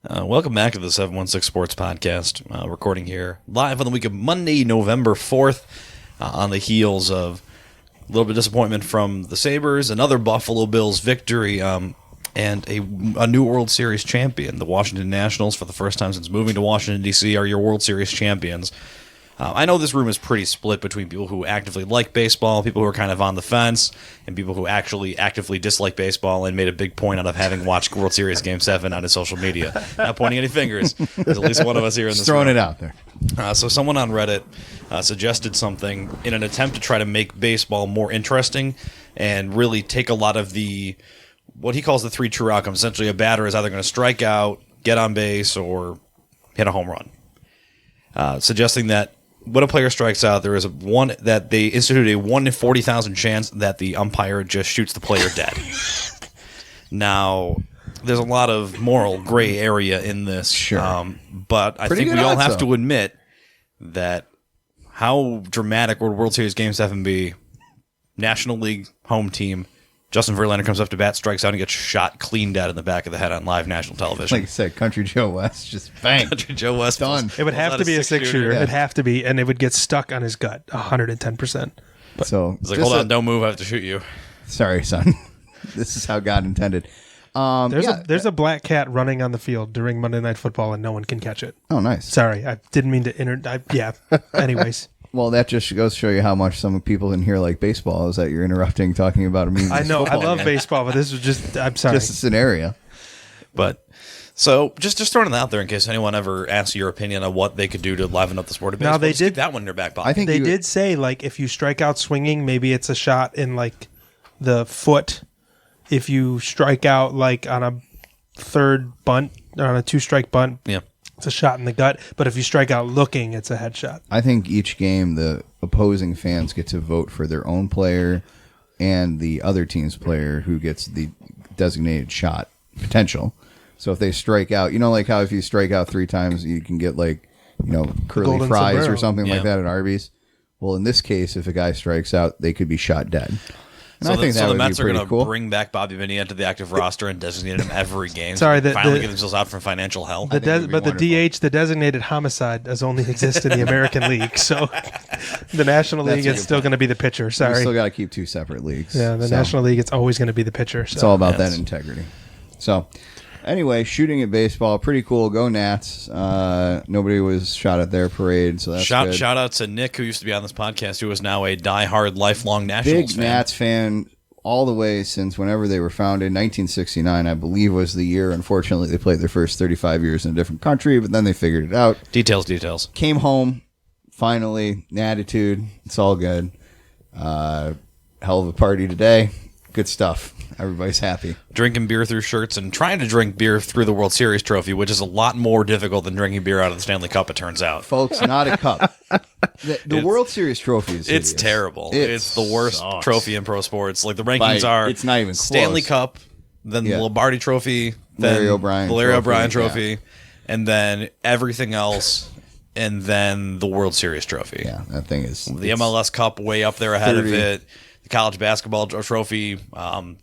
Welcome back to the 716 Sports Podcast. Recording here live on the week of Monday, November 4th, on the heels of a little bit of disappointment from the Sabres, another Buffalo Bills victory, and a new World Series champion. The Washington Nationals, for the first time since moving to Washington, D.C., are your World Series champions. I know this room is pretty split between people who actively like baseball, people who are kind of on the fence, and people who actually actively dislike baseball and made a big point out of having watched World Series Game 7 on his social media. Not pointing any fingers. There's at least one of us here in this throwing room. it out there. So someone on Reddit suggested something in an attempt to try to make baseball more interesting and really take a lot of what he calls the three true outcomes. Essentially, a batter is either going to strike out, get on base, or hit a home run. Suggesting that when a player strikes out, there is that they instituted a 1 in 40,000 chance that the umpire just shoots the player dead. Now, there's a lot of moral gray area in this, Sure. but I think we all have to admit that how dramatic would World Series Game 7 be? National League home team, Justin Verlander comes up to bat, strikes out, and gets shot clean dead in the back of the head on live national television. Like I said, Country Joe West, just bang. Country Joe West. Done. It would have to be a six-shooter. Yeah. It'd have to be, and it would get stuck on his gut 110%. So It's like, hold on, don't move, I have to shoot you. Sorry, son. This is how God intended. There's a black cat running on the field during Monday Night Football, and no one can catch it. Oh, nice. Sorry, I didn't mean to yeah. Anyways. Well, that just goes to show you how much some people in here like baseball is that you're interrupting talking about a meaningless I know, I football love game. baseball, but this was just, I'm sorry. Just a scenario. But so just throwing it out there in case anyone ever asks your opinion on what they could do to liven up the sport of baseball. Now, they just keep did- that one in their back pocket. I think They did say, like, if you strike out swinging, maybe it's a shot in, like, the foot. If you strike out, like, on a third bunt, or on a two-strike bunt, yeah. it's a shot in the gut. But if you strike out looking, it's a headshot. I think each game the opposing fans get to vote for their own player and the other team's player who gets the designated shot potential. So if they strike out, like how if you strike out 3 times, you can get curly golden fries sombrero. or something Yeah. like that at Arby's. Well, in this case, if a guy strikes out, they could be shot dead. And So, I think that the would Mets be are pretty going to cool. bring back Bobby Bonilla to the active roster and designate him every game. Sorry, so they the- finally the- get themselves out from financial hell. think it would be But the wonderful. DH, the designated homicide, does only exist in the American League. So the National That's League a is good still going to be the pitcher. We Sorry. still got to keep 2 separate leagues. Yeah, the So National League, it's always going to be the pitcher. So. It's all about Yes. that integrity. So, anyway, shooting at baseball, pretty cool. Go Nats. Nobody was shot at their parade, so that's good. Shout out to Nick, who used to be on this podcast, who is now a diehard, lifelong Nationals Big fan. Nats fan all the way since whenever they were founded. 1969, I believe, was the year. Unfortunately, they played their first 35 years in a different country, but then they figured it out. Details. Came home, finally, attitude. It's all good. Hell of a party today. Good stuff. Everybody's happy. Drinking beer through shirts and trying to drink beer through the World Series trophy, which is a lot more difficult than drinking beer out of the Stanley Cup, it turns out. Folks, not a cup. The World Series trophy is It's hideous. terrible. It It's the worst sucks. trophy in pro sports. Like, the rankings By- are it's not even Stanley close. Cup, then Yeah. the Lombardi Trophy, then Larry O'Brien the Larry Trophy, O'Brien Trophy, and then everything else, and then the World Series trophy. Yeah, that thing is... The MLS Cup way up there ahead 30. of it. The college basketball trophy, the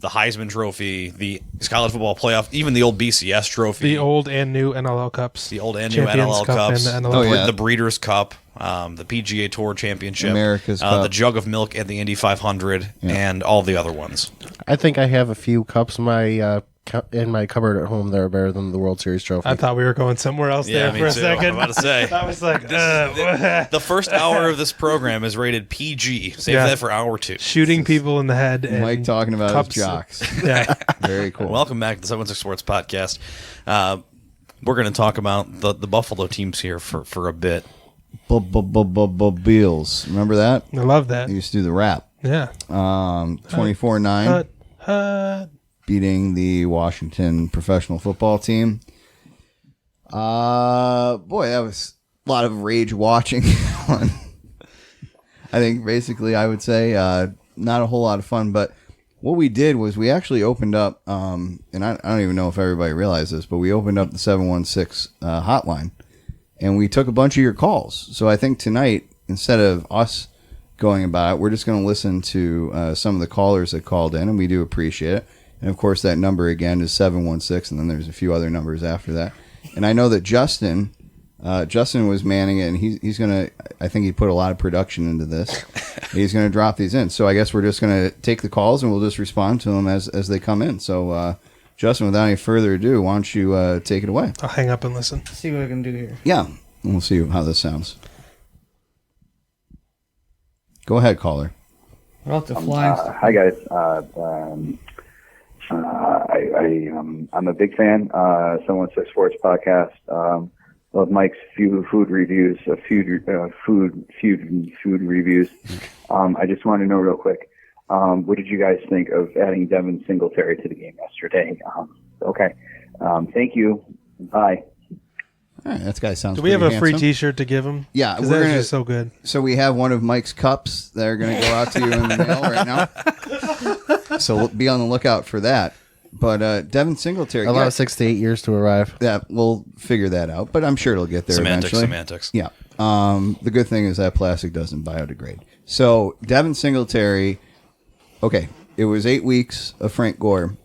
Heisman Trophy, the college football playoff, even the old BCS trophy, The old and new NLL Cups. the old and new Champions NLL Cup Cups, and the NLL Oh, yeah. the Breeders' Cup, the PGA Tour Championship, America's Cup. the Jug of Milk at the Indy 500, and all the other ones. I think I have a few cups in my cupboard at home that are better than the World Series trophy. I thought we were going somewhere else there me for a too. second. I'm about to say. I was like, The first hour of this program is rated PG. Save Yeah. that for hour 2. shooting people in the head. And Mike talking about cups. his jocks. Yeah. Very cool. Welcome back to the 76 Sports Podcast. We're going to talk about the Buffalo teams here for a bit. Bills. Remember that? I love that. They used to do the rap. Yeah. 24-9, beating the Washington professional football team. Boy, that was a lot of rage watching. I think basically I would say not a whole lot of fun, but what we did was we actually opened up, and I don't even know if everybody realized this, but we opened up the 716 hotline, and we took a bunch of your calls. So I think tonight, instead of us going about it, we're just going to listen to some of the callers that called in, and we do appreciate it. And of course, that number again is 716, and then there's a few other numbers after that. And I know that Justin was manning it, and he's going to, I think he put a lot of production into this. He's going to drop these in. So I guess we're just going to take the calls, and we'll just respond to them as they come in. So, Justin, without any further ado, why don't you take it away? I'll hang up and listen. See what I can do here. Yeah, and we'll see how this sounds. Go ahead, caller. We're off to flying. Hi guys. I'm a big fan. Someone says sports podcast. Love Mike's food reviews. Food reviews. I just want to know real quick. What did you guys think of adding Devin Singletary to the game yesterday? Okay. Thank you. Bye. All right, that guy sounds. Do we have a pretty free handsome. T-shirt to give him? Yeah, because we're that's gonna- just so good. So we have one of Mike's cups that are going to go out to you in the mail right now. So be on the lookout for that. But Devin Singletary, Allow 6 to 8 years to arrive. yeah, we'll figure that out. But I'm sure it'll get there eventually. Semantics. Yeah. The good thing is that plastic doesn't biodegrade. So Devin Singletary, okay, it was 8 weeks of Frank Gore.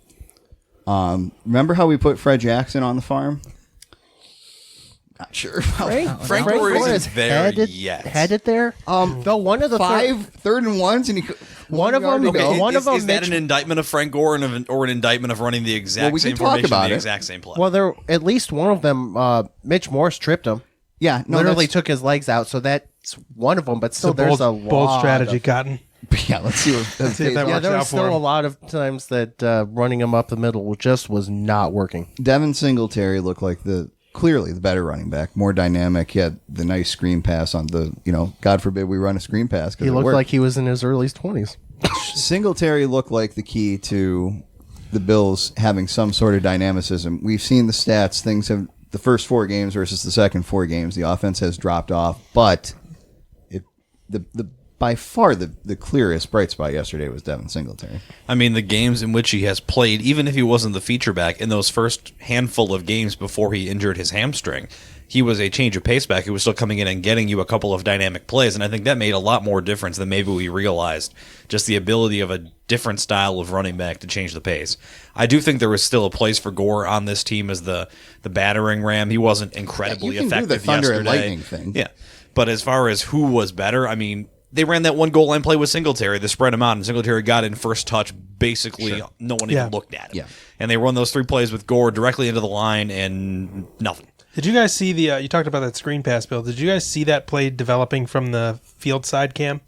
Remember how we put Fred Jackson on the farm? Not sure. Frank Gore isn't there yet. Headed there. Though one of the Third and ones, and One of them- Okay, one of them, is that Mitch- an indictment of Frank Gore or an indictment of running the exact Well, we can same talk formation, about the it. exact same play? well, there at least one of them. Mitch Morse tripped him. Yeah, no, Literally that's- took his legs out. So that's one of them. But still, It's a there's a bold lot strategy, of- Cotton. Yeah, let's see what. see if that Yeah, works there out was for still him. a lot of times that running him up the middle just was not working. Devin Singletary looked like clearly the better running back, more dynamic. He had the nice screen pass on the, God forbid we run a screen pass. 'Cause He it looked worked. like he was in his early 20s. Singletary looked like the key to the Bills having some sort of dynamicism. We've seen the stats. Things have the first 4 games versus the second 4 games. The offense has dropped off, but by far the clearest bright spot yesterday was Devin Singletary. I mean, the games in which he has played, even if he wasn't the feature back, in those first handful of games before he injured his hamstring, he was a change of pace back. He was still coming in and getting you a couple of dynamic plays, and I think that made a lot more difference than maybe we realized. Just the ability of a different style of running back to change the pace. I do think there was still a place for Gore on this team as the battering ram. He wasn't incredibly you can do the effective thunder and yesterday. lightning thing. Yeah, but as far as who was better, I mean, they ran that one goal line play with Singletary. They spread him out, and Singletary got in first touch. Basically, no one Yeah. even looked at him. Yeah. And they run those 3 plays with Gore directly into the line, and nothing. Did you guys see you talked about that screen pass, Bill. Did you guys see that play developing from the field side cam?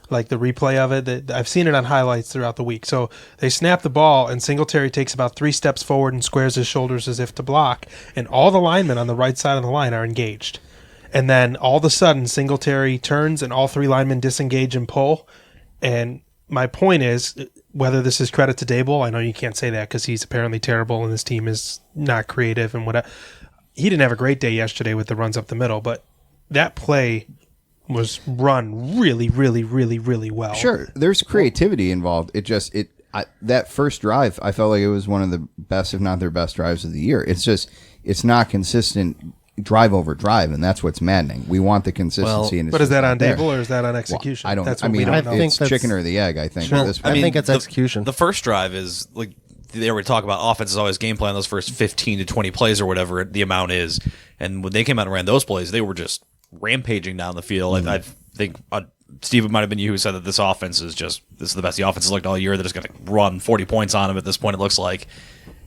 Like the replay of it? I've seen it on highlights throughout the week. So they snap the ball, and Singletary takes about 3 steps forward and squares his shoulders as if to block, and all the linemen on the right side of the line are engaged. And then all of a sudden, Singletary turns, and all 3 linemen disengage and pull. And my point is, whether this is credit to Dable, I know you can't say that because he's apparently terrible and this team is not creative and whatever. He didn't have a great day yesterday with the runs up the middle, but that play was run really, really, really, really well. Sure, there's creativity involved. That first drive, I felt like it was one of the best, if not their best drives of the year. It's not consistent drive over drive, and that's what's maddening. We want the consistency. And it's But is just that not on there. Dable or is that on execution? Well, I don't. That's I what we mean, don't I know. think it's that's- chicken or the egg. I think. Sure. at this I point. think it's execution. The first drive is like they were talking about offense is always game plan. Those first 15 to 20 plays or whatever the amount is, and when they came out and ran those plays, they were just rampaging down the field. I think Steve, it might have been you who said that this offense is the best the offense has looked all year. That is going to run 40 points on them at this point. It looks like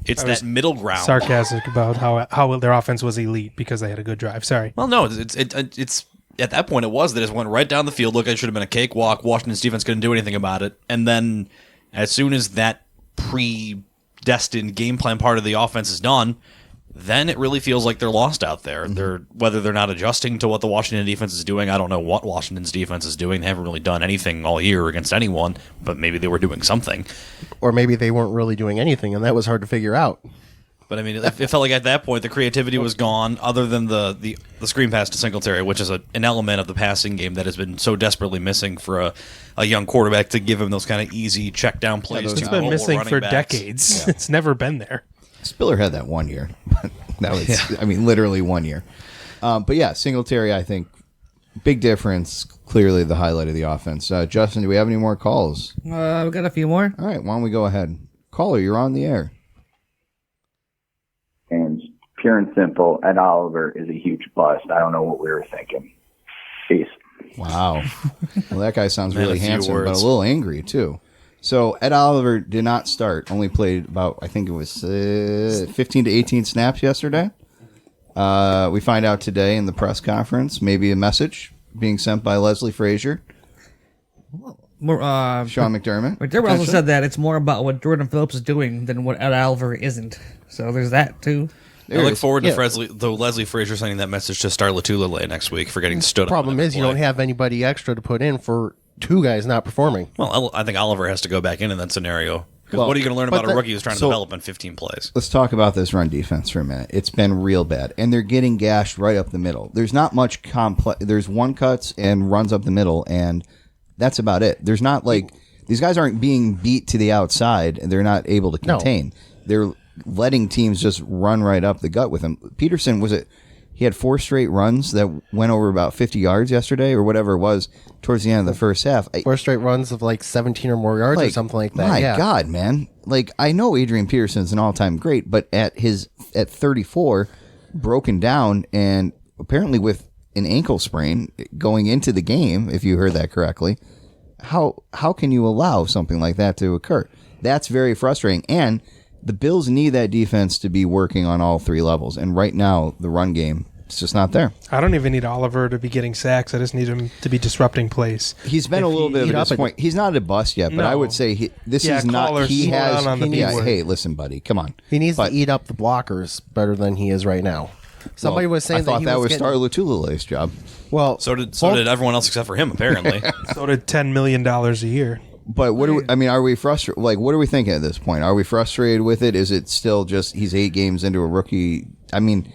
it's that middle ground. Sarcastic about how their offense was elite because they had a good drive. Sorry. Well, no, it's at that point it was. They just went right down the field. Look, it should have been a cakewalk. Washington's defense couldn't do anything about it. And then as soon as that predestined game plan part of the offense is done, then it really feels like they're lost out there. Whether they're not adjusting to what the Washington defense is doing, I don't know what Washington's defense is doing. They haven't really done anything all year against anyone, but maybe they were doing something. Or maybe they weren't really doing anything, and that was hard to figure out. But I mean, it felt like at that point the creativity was gone, other than the screen pass to Singletary, which is an element of the passing game that has been so desperately missing for a young quarterback to give him those kind of easy check down plays. It's to been mobile missing running for backs. decades. It's never been there. Spiller had that 1 year. That was, I mean, literally 1 year. But yeah, Singletary, I think, big difference. Clearly the highlight of the offense. Justin, do we have any more calls? We got a few more. All right, why don't we go ahead? Caller, you're on the air. And pure and simple, Ed Oliver is a huge bust. I don't know what we were thinking. Peace. Wow. Well, that guy sounds Man, really a few handsome, but a words. little angry, too. So, Ed Oliver did not start. Only played about, I think it was 15 to 18 snaps yesterday. We find out today in the press conference, maybe a message being sent by Leslie Frazier, More, Sean McDermott. but Dermot also said that it's more about what Jordan Phillips is doing than what Ed Oliver isn't. So there's that too. I look forward to Leslie Frazier sending that message to Star Latulele next week for getting stood up. Problem is, you don't have anybody extra to put in for two guys not performing. Well, I think Oliver has to go back in that scenario. Because Well, what are you going to learn but about a rookie who's trying to develop in 15 plays? Let's talk about this run defense for a minute. It's been real bad, and they're getting gashed right up the middle. There's not much complex. There's one cuts and runs up the middle, and that's about it. There's not like these guys aren't being beat to the outside, and they're not able to contain. They're letting teams just run right up the gut with him. Peterson, was it? He had 4 straight runs that went over about 50 yards yesterday, or whatever it was, towards the end of the first half. 4 straight runs of like 17 or more yards or something like that. My yeah. God, man! Like, I know Adrian Peterson's an all-time great, but at 34, broken down, and apparently with an ankle sprain going into the game, if you heard that correctly, how can you allow something like that to occur? That's very frustrating. And the Bills need that defense to be working on all 3 levels. And right now, the run game, it's just not there. I don't even need Oliver to be getting sacks. I just need him to be disrupting plays. He's been a little bit of a disappointment. He's not a bust yet, but No. I would say this Yeah, is not. callers He slow has. down on the B word. Hey, listen, buddy, come on. He needs But- to eat up the blockers better than he is right now. Somebody was saying I thought that he was Star getting, Latulele's job. well. So did everyone else except for him, apparently. So did $10 million a year. But what do we, I mean? Are we frustrated? Like, what are we thinking at this point? Are we frustrated with it? Is it still just he's 8 games into a rookie? I mean,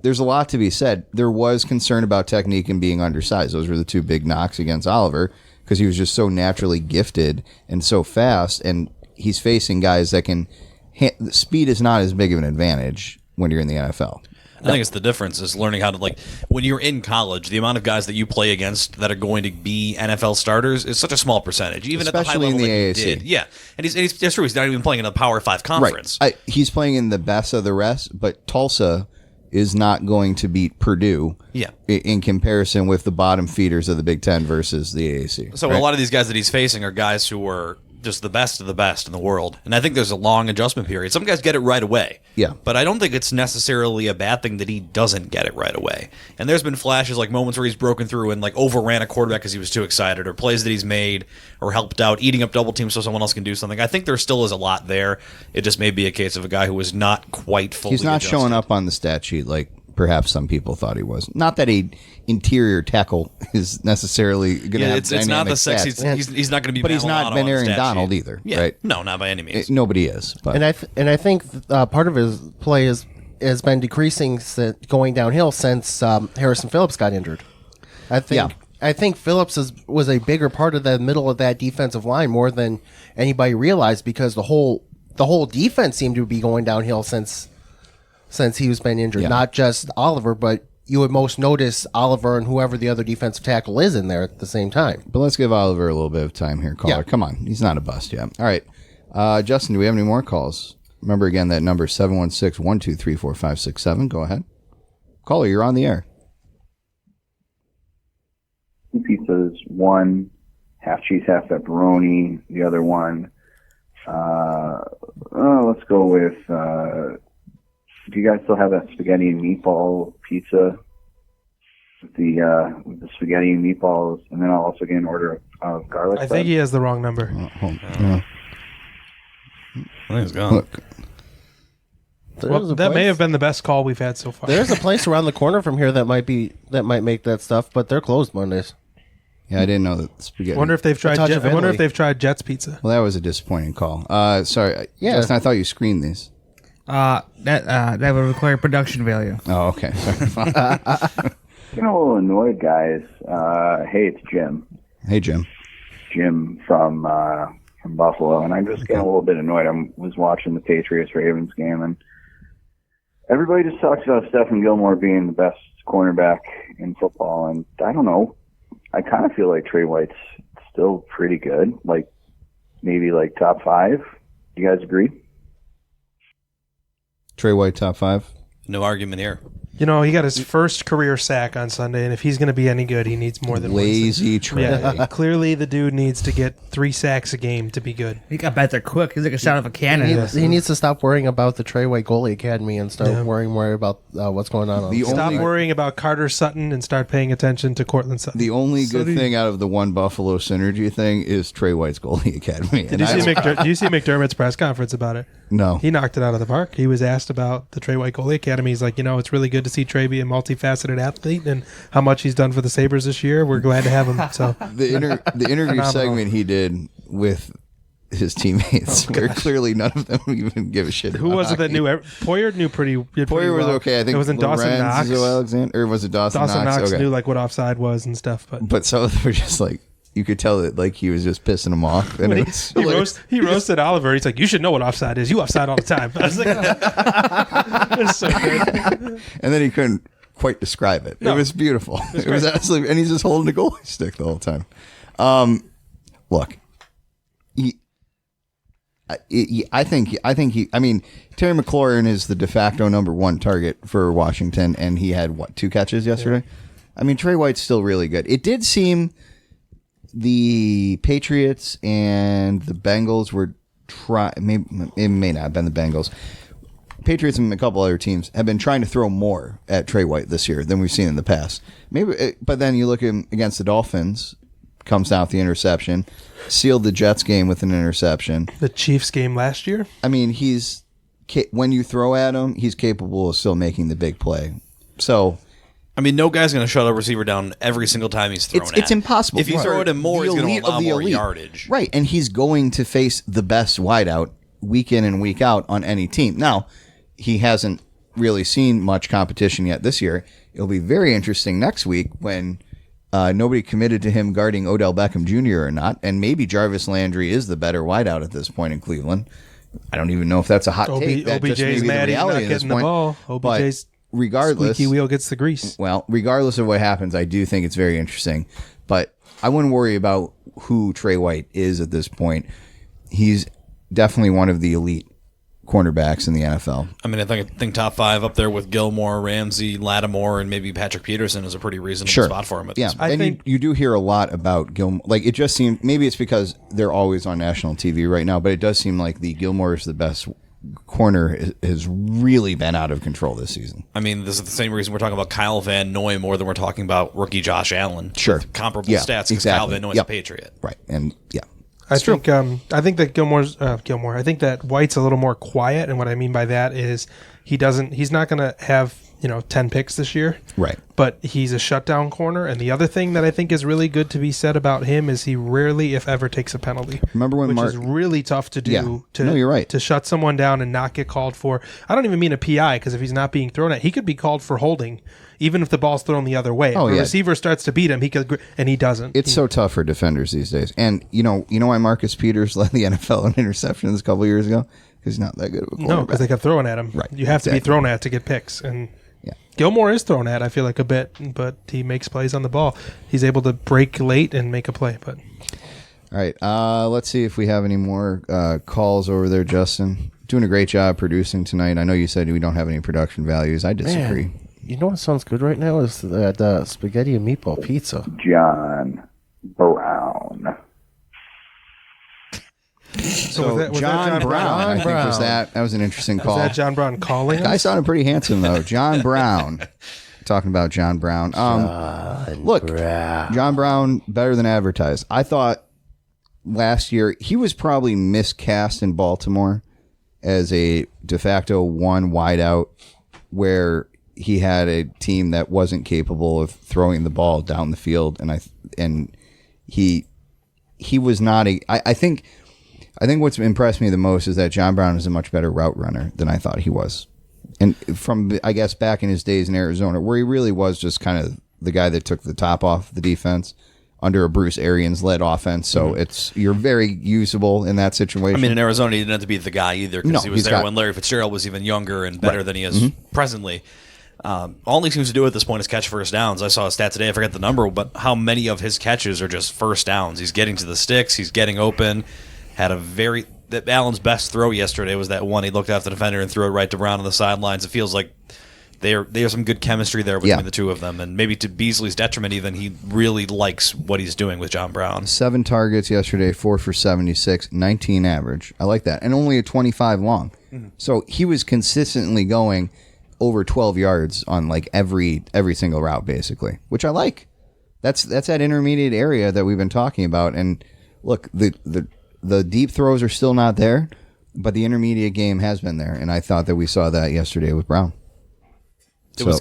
there's a lot to be said. There was concern about technique and being undersized. Those were the 2 big knocks against Oliver because he was just so naturally gifted and so fast. And he's facing guys that can. Speed is not as big of an advantage when you're in the NFL. I think it's the difference is learning how to, like, when you're in college, the amount of guys that you play against that are going to be NFL starters is such a small percentage, even Especially at the high level in the that he AAC. did. Yeah, and he's that's true. He's not even playing in a Power 5 conference. Right. He's playing in the best of the rest, but Tulsa is not going to beat Purdue Yeah. in comparison with the bottom feeders of the Big Ten versus the AAC. So right? a lot of these guys that he's facing are guys who are just the best of the best in the world. And I think there's a long adjustment period. Some guys get it right away. Yeah. But I don't think it's necessarily a bad thing that he doesn't get it right away. And there's been flashes, like moments where he's broken through and like overran a quarterback because he was too excited, or plays that he's made or helped out, eating up double teams so someone else can do something. I think there still is a lot there. It just may be a case of a guy who was not quite fully He's not adjusted. showing up on the stat sheet like perhaps some people thought he was. Not that a interior tackle is necessarily going to Yeah, have it's not dynamic the sexy. stats. He's not going to be. But he's not Maldonado been on the Aaron stat Donald sheet. either, Yeah, right? no, not by any means. Nobody is. But And I think part of his play has been decreasing going downhill since Harrison Phillips got injured. I think Phillips was a bigger part of the middle of that defensive line more than anybody realized, because the whole defense seemed to be going downhill since he was been injured. Yeah. Not just Oliver, but you would most notice Oliver and whoever the other defensive tackle is in there at the same time. But let's give Oliver a little bit of time here, caller. Yeah. Come on. He's not a bust yet. All right. Justin, do we have any more calls? Remember, again, that number 716-123-4567. Go ahead. Caller, you're on the air. 2 pizzas, 1 half cheese, half pepperoni. The other one, let's go with, do you guys still have that spaghetti and meatball pizza? With the spaghetti and meatballs, and then I'll also get an order of garlic I bread. think he has the wrong number. Yeah. I think it's gone. Look, Well, that may have been the best call we've had so far. There's a place around the corner from here that might make that stuff, but they're closed Mondays. yeah, I didn't know that spaghetti. I wonder if they've tried. touch of I wonder if Italy. they've tried Jets Pizza. Well, that was a disappointing call. Sorry. Yeah. Justin, I thought you screened these. That would require production value. Oh, okay. Sorry. Getting a little annoyed, guys. Hey, it's Jim. Hey, Jim. Jim from Buffalo, and I'm just getting a little bit annoyed. I was watching the Patriots-Ravens game, and everybody just talks about Stephen Gilmore being the best cornerback in football, and I don't know. I kind of feel like Trey White's still pretty good, like maybe like top 5. You guys agree? Trey White, top 5. No argument here. You know, he got his first career sack on Sunday, and if he's going to be any good, he needs more than Lazy one. Trey. Yeah, clearly the dude needs to get 3 sacks a game to be good. He got back there quick. He's like a shot of a cannon. He needs to stop worrying about the Trey White Goalie Academy and start worrying more about what's going on. Stop worrying about Carter Sutton and start paying attention to Cortland Sutton. The only good thing out of the one Buffalo synergy thing is Trey White's Goalie Academy. Did you see McDermott's press conference about it? No. He knocked it out of the park. He was asked about the Trey White Goalie Academy. He's like, it's really good to see Trey be a multifaceted athlete and how much he's done for the Sabres this year. We're glad to have him. So the interview segment he did with his teammates, where clearly none of them even give a shit. Who was it that knew? Poyer knew pretty. Poyer was okay. I think it wasn't Dawson Knox. Alexander, or was it Dawson Knox? Dawson Knox okay. knew like what offside was and stuff, but some of them were just like. You could tell that like he was just pissing him off. And he roasted Oliver. He's like, you should know what offside is. You offside all the time. I was like, it's so good. And then he couldn't quite describe it. No, it was beautiful. It was absolutely, and he's just holding the goalie stick the whole time. Look, I think Terry McLaurin is the de facto number 1 target for Washington, and he had 2 catches yesterday. Yeah. Trey White's still really good. It did seem the Patriots and the Bengals were it may not have been the Bengals. Patriots and a couple other teams have been trying to throw more at Trey White this year than we've seen in the past. But then you look at him against the Dolphins, comes down with the interception, sealed the Jets game with an interception. The Chiefs game last year? When you throw at him, he's capable of still making the big play. So... no guy's going to shut a receiver down every single time he's thrown at. It's impossible. If you throw it in more, he's going to allow more yardage. Right, and he's going to face the best wideout week in and week out on any team. Now, he hasn't really seen much competition yet this year. It'll be very interesting next week when nobody committed to him guarding Odell Beckham Jr. or not, and maybe Jarvis Landry is the better wideout at this point in Cleveland. I don't even know if that's a hot take. That OBJ's mad he's not getting the ball. OBJ's... Regardless, squeaky wheel gets the grease. Well, regardless of what happens, I do think it's very interesting. But I wouldn't worry about who Trey White is at this point. He's definitely one of the elite cornerbacks in the NFL. I think top 5 up there with Gilmore, Ramsey, Lattimore, and maybe Patrick Peterson is a pretty reasonable spot for him at this point. I think you do hear a lot about Gilmore. Like, it just seems, maybe it's because they're always on national TV right now, but it does seem like the Gilmore is the best corner has really been out of control this season. This is the same reason we're talking about Kyle Van Noy more than we're talking about rookie Josh Allen. Sure. Comparable stats because Kyle Van Noy's a Patriot. Right. And I think that Gilmore's I think that White's a little more quiet, and what I mean by that is he's not going to have 10 picks this year. Right. But he's a shutdown corner, and the other thing that I think is really good to be said about him is he rarely, if ever, takes a penalty. Remember when which is really tough to do. Yeah. No, you're right. To shut someone down and not get called for. I don't even mean a PI, because if he's not being thrown at, he could be called for holding, even if the ball's thrown the other way. If the receiver starts to beat him, and he doesn't. It's so tough for defenders these days. And you know why Marcus Peters led the NFL in interceptions a couple years ago? Because he's not that good of a quarterback. No, because they kept throwing at him. Right. You have to be thrown at to get picks, and Gilmore is thrown at, I feel like, a bit, but he makes plays on the ball. He's able to break late and make a play. But all right, let's see if we have any more calls over there, Justin. Doing a great job producing tonight. I know you said we don't have any production values. I disagree. Man, you know what sounds good right now is that spaghetti and meatball pizza. John Brown. So was John Brown, I think was that was an interesting call. Was that John Brown calling us? Guy sounded pretty handsome though. John Brown. Talking about John Brown. John Brown better than advertised. I thought last year he was probably miscast in Baltimore as a de facto 1 wideout where he had a team that wasn't capable of throwing the ball down the field, and he was not a. I think what's impressed me the most is that John Brown is a much better route runner than I thought he was. And from, I guess, back in his days in Arizona, where he really was just kind of the guy that took the top off the defense under a Bruce Arians-led offense. So you're very usable in that situation. In Arizona, he didn't have to be the guy either because he was there when Larry Fitzgerald was even younger and better than he is presently. All he seems to do at this point is catch first downs. I saw a stat today, I forget the number, but how many of his catches are just first downs? He's getting to the sticks, he's getting open. Had that Allen's best throw yesterday was that one he looked after the defender and threw it right to Brown on the sidelines. It feels like there's some good chemistry there between the two of them, and maybe to Beasley's detriment, even he really likes what he's doing with John Brown. 7 targets yesterday, 4 for 76, 19 average. I like that, and only a 25 long. So he was consistently going over 12 yards on like every single route, basically, which I like. That's that intermediate area that we've been talking about. And look, the deep throws are still not there, but the intermediate game has been there, and I thought that we saw that yesterday with Brown.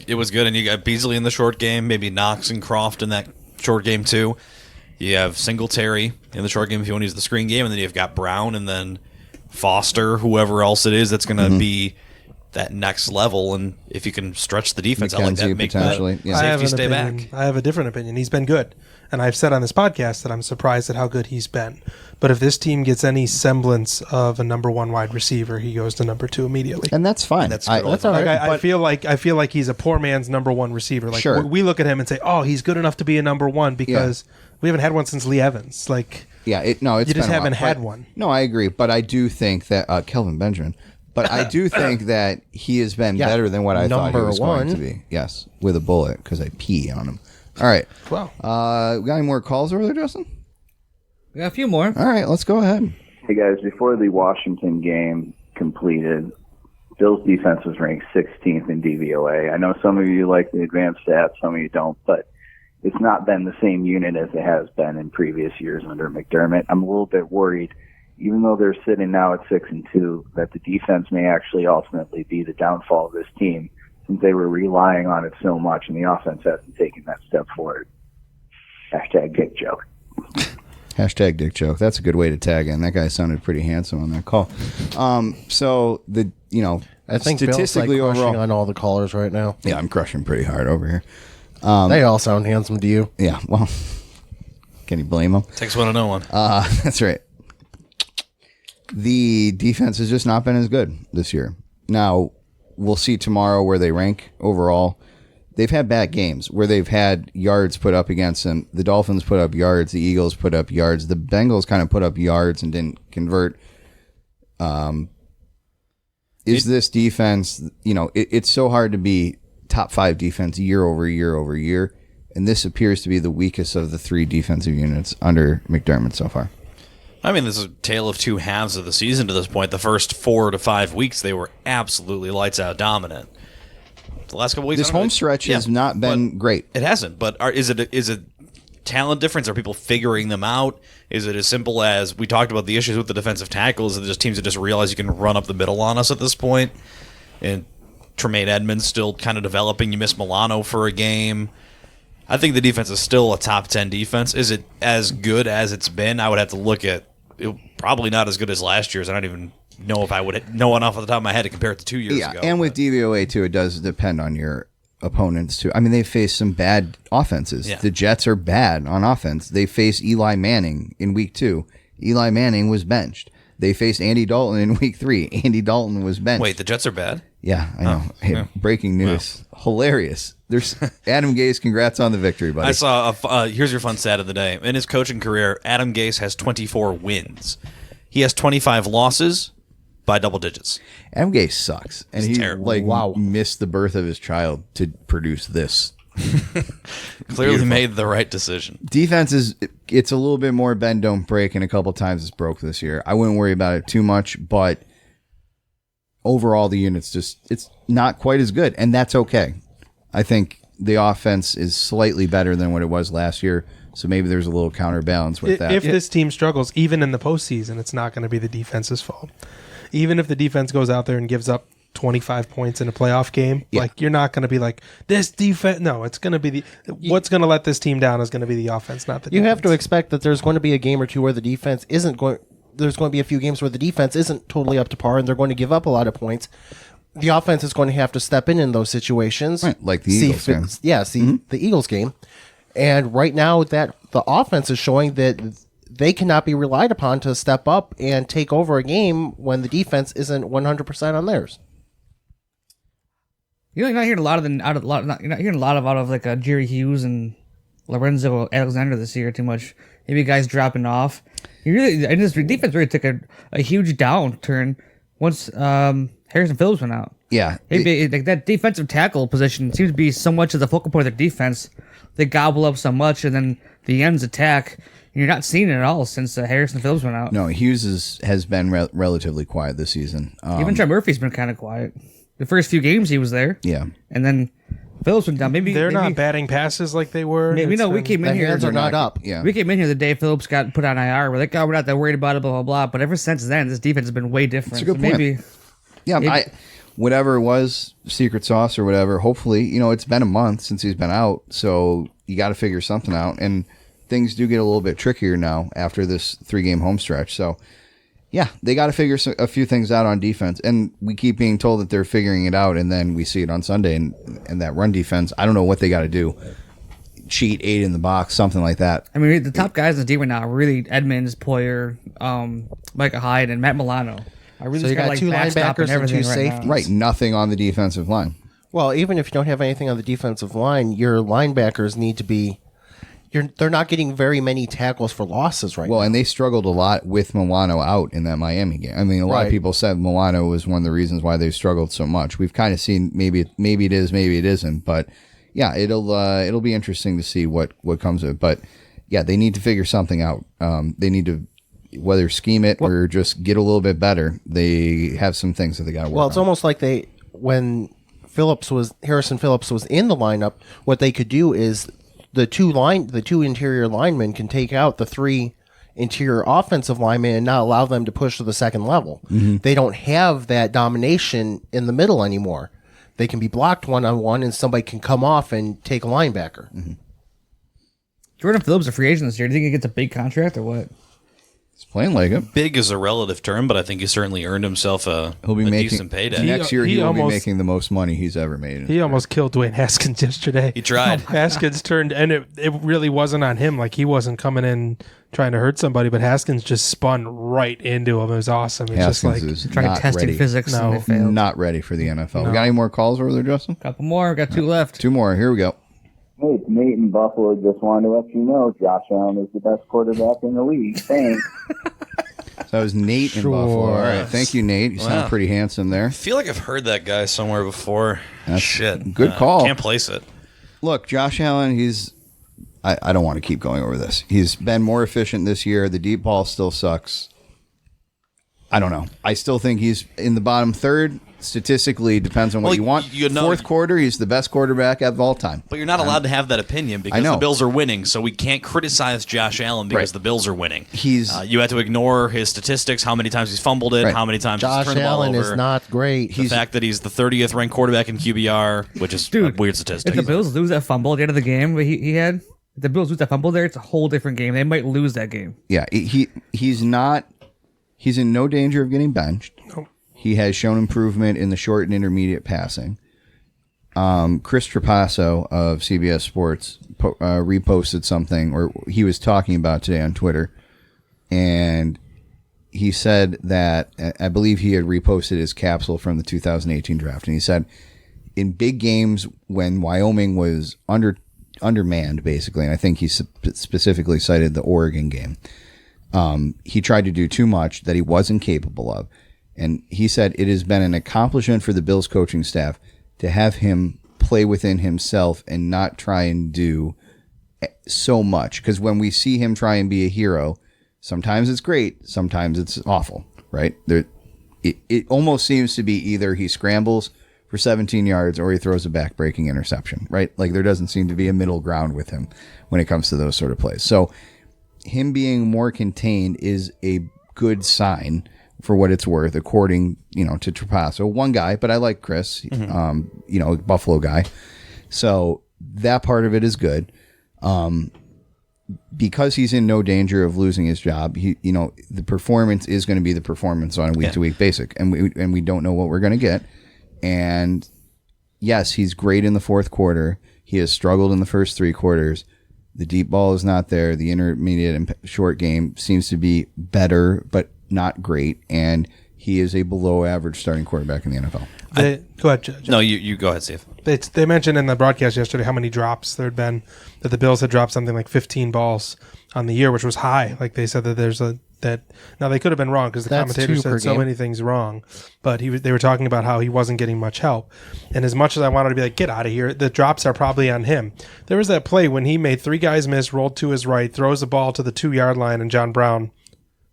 It was good, and you got Beasley in the short game, maybe Knox and Croft in that short game too. You have Singletary in the short game if you want to use the screen game, and then you've got Brown, and then Foster, whoever else it is that's going to be that next level. And if you can stretch the defense, I like that. Make potentially. the safety stay back. I have a different opinion. He's been good. And I've said on this podcast that I'm surprised at how good he's been. But if this team gets any semblance of a number 1 wide receiver, he goes to number 2 immediately. And that's fine. That's all right. I feel like he's a poor man's number 1 receiver. Like we look at him and say, "Oh, he's good enough to be a number 1," because we haven't had one since Lee Evans. Like, it's you just haven't had but, one. No, I agree, but I do think that Kelvin Benjamin. But I do think that he has been better than what I thought he was going to be. Yes, with a bullet because I pee on him. All right. Wow. We got any more calls over there, Justin? We got a few more. All right, let's go ahead. Hey, guys, before the Washington game completed, Bill's defense was ranked 16th in DVOA. I know some of you like the advanced stats, some of you don't, but it's not been the same unit as it has been in previous years under McDermott. I'm a little bit worried, even though they're sitting now at 6-2, that the defense may actually ultimately be the downfall of this team, since they were relying on it so much and the offense hasn't taken that step forward. Hashtag dick joke. Hashtag dick joke. That's a good way to tag in. That guy sounded pretty handsome on that call. So I think statistically Bill's overall, on all the callers right now. yeah, I'm crushing pretty hard over here. They all sound handsome to you. Yeah, well, can you blame them? Takes one to know one. That's right. The defense has just not been as good this year. Now, we'll see tomorrow where they rank overall. They've had bad games where they've had yards put up against them. The Dolphins put up yards. The Eagles put up yards. The Bengals kind of put up yards and didn't convert. This defense, it's so hard to be top 5 defense year over year over year. And this appears to be the weakest of the 3 defensive units under McDermott so far. I mean, this is a tale of 2 halves of the season to this point. The first 4 to 5 weeks, they were absolutely lights out dominant. The last couple weeks, this home stretch has not been great. It hasn't. But is it talent difference? Are people figuring them out? Is it as simple as we talked about the issues with the defensive tackles? Is it just teams that just realize you can run up the middle on us at this point? And Tremaine Edmonds still kind of developing. You miss Milano for a game. I think the defense is still a top 10 defense. Is it as good as it's been? I would have to look at it. Probably not as good as last year's. I don't even know if I would know enough off the top of my head to compare it to 2 years ago. And with DVOA, too, it does depend on your opponents, too. I mean, they face some bad offenses. Yeah. The Jets are bad on offense. They faced Eli Manning in week 2. Eli Manning was benched. They faced Andy Dalton in week 3. Andy Dalton was benched. Wait, the Jets are bad? Yeah, I know. Hey, yeah. Breaking news. Hilarious. There's Adam Gase, congrats on the victory, buddy. I saw here's your fun stat of the day. In his coaching career, Adam Gase has 24 wins. He has 25 losses by double digits. Adam Gase sucks. And He's he terrible. missed the birth of his child to produce this. Clearly made the right decision. Defense it's a little bit more bend don't break, and a couple times it's broke this year. I wouldn't worry about it too much, but overall the unit's it's not quite as good, and that's okay. I think the offense is slightly better than what it was last year, so maybe there's a little counterbalance with that. If this team struggles, even in the postseason, it's not going to be the defense's fault. Even if the defense goes out there and gives up 25 points in a playoff game, like you're not going to be like this defense. No, it's going to be what's going to let this team down is going to be the offense, not the defense. You have to expect that there's going to be a game or two where the defense isn't going. There's going to be a few games where the defense isn't totally up to par, and they're going to give up a lot of points. The offense is going to have to step in those situations, right, like the Eagles game. The Eagles game, and right now that the offense is showing that they cannot be relied upon to step up and take over a game when the defense isn't 100% on theirs. You're not hearing a lot out of like Jerry Hughes and Lorenzo Alexander this year too much. Maybe guys dropping off. Defense really took a huge downturn once Harrison Phillips went out. Yeah. Like that defensive tackle position seems to be so much of the focal point of their defense. They gobble up so much, and then the ends attack. And you're not seeing it at all since Harrison Phillips went out. No, Hughes has been relatively quiet this season. Even Trent Murphy's been kind of quiet. The first few games he was there. Yeah. And then Phillips went down. Maybe they're not batting passes like they were. We know we came in The here. hands are not up. Yeah. We came in here the day Phillips got put on IR. We're like, oh, we're not that worried about it, blah, blah, blah. But ever since then, this defense has been way different. That's a good So point. maybe Yeah, whatever it was, secret sauce or whatever, hopefully, it's been a month since he's been out, so you got to figure something out. And things do get a little bit trickier now after this 3-game home stretch. So, yeah, they got to figure a few things out on defense. And we keep being told that they're figuring it out, and then we see it on Sunday. And that run defense, I don't know what they got to do. Cheat 8 in the box, something like that. I mean, the top guys in the team right now are really Edmonds, Poyer, Micah Hyde, and Matt Milano. I really So you just got two backstop linebackers and everything two right now. safeties. Right, nothing on the defensive line. Well, even if you don't have anything on the defensive line, your linebackers need to be. They're not getting very many tackles for losses right Well, now. and they struggled a lot with Milano out in that Miami game. I mean, a lot of Right. people said Milano was one of the reasons why they've struggled so much. We've kind of seen maybe it is, maybe it isn't, but yeah, it'll be interesting to see what comes of it. But yeah, they need to figure something out. They need to whether scheme it or just get a little bit better. They have some things that they got to work Well, it's on. almost like when Harrison Phillips was in the lineup, what they could do is the two interior linemen can take out the 3 interior offensive linemen and not allow them to push to the second level. Mm-hmm. They don't have that domination in the middle anymore. They can be blocked one-on-one, and somebody can come off and take a linebacker. Mm-hmm. Jordan Phillips, a free agent this year. Do you think he gets a big contract or what? It's playing like it. Big is a relative term, but I think he certainly earned himself a decent payday. Next year. He will be almost- making the most money he's ever made. He almost killed Dwayne Haskins yesterday. He tried. Haskins turned, and it really wasn't on him. Like, he wasn't coming in trying to hurt somebody, but Haskins just spun right into him. It was awesome. It's Haskins just like, is Trying not to testing ready. physics No. and they failed. Not ready for the NFL. We got any more calls over there, Justin? Couple more. Got 2 left. 2 more. Here we go. Hey, it's Nate in Buffalo. Just wanted to let you know Josh Allen is the best quarterback in the league. Thanks. So that was Nate in Buffalo. All right. Thank you, Nate. You sound Wow. pretty handsome there. I feel like I've heard that guy somewhere before. Shit. good call. Can't place it. Look, Josh Allen, I don't want to keep going over this. He's been more efficient this year. The deep ball still sucks. I don't know. I still think he's in the bottom third. Statistically, depends on what Well, you want. you know- Fourth quarter, he's the best quarterback of all time. But you're not allowed to have that opinion because know. the Bills are winning, so we can't criticize Josh Allen because Right. the Bills are winning. You have to ignore his statistics, how many times he's fumbled it, Right. how many times he's Josh turned the ball Allen over. is not great. the fact that he's the 30th ranked quarterback in QBR, which is a weird statistic. If the Bills lose that fumble at the end of the game he had, if the Bills lose that fumble there, it's a whole different game. They might lose that game. Yeah, he's in no danger of getting benched. He has shown improvement in the short and intermediate passing. Chris Trapasso of CBS Sports reposted something, or he was talking about today on Twitter, and he said that, I believe he had reposted his capsule from the 2018 draft, and he said, in big games when Wyoming was undermanned, basically, and I think he specifically cited the Oregon game, he tried to do too much that he wasn't capable of. And he said it has been an accomplishment for the Bills coaching staff to have him play within himself and not try and do so much. Because when we see him try and be a hero, sometimes it's great, sometimes it's awful, right? It almost seems to be either he scrambles for 17 yards or he throws a back-breaking interception, right? Like there doesn't seem to be a middle ground with him when it comes to those sort of plays. So him being more contained is a good sign for what it's worth, according, to Trapasso. One guy, but I like Chris, Buffalo guy. So that part of it is good. Because he's in no danger of losing his job, the performance is going to be the performance on a week-to-week basis, and we don't know what we're going to get. And yes, he's great in the fourth quarter. He has struggled in the first 3 quarters. The deep ball is not there. The intermediate and short game seems to be better, but not great. And he is a below-average starting quarterback in the NFL. Go ahead, Jeff. No, you go ahead, Steve. They mentioned in the broadcast yesterday how many drops there had been, that the Bills had dropped something like 15 balls on the year, which was high. Like they said that that now they could have been wrong because the That's commentator 2 per said so game. many things wrong, but they were talking about how he wasn't getting much help. And as much as I wanted to be like, get out of here, the drops are probably on him. There was that play when he made 3 guys miss, rolled to his right, throws the ball to the 2-yard line, and John Brown,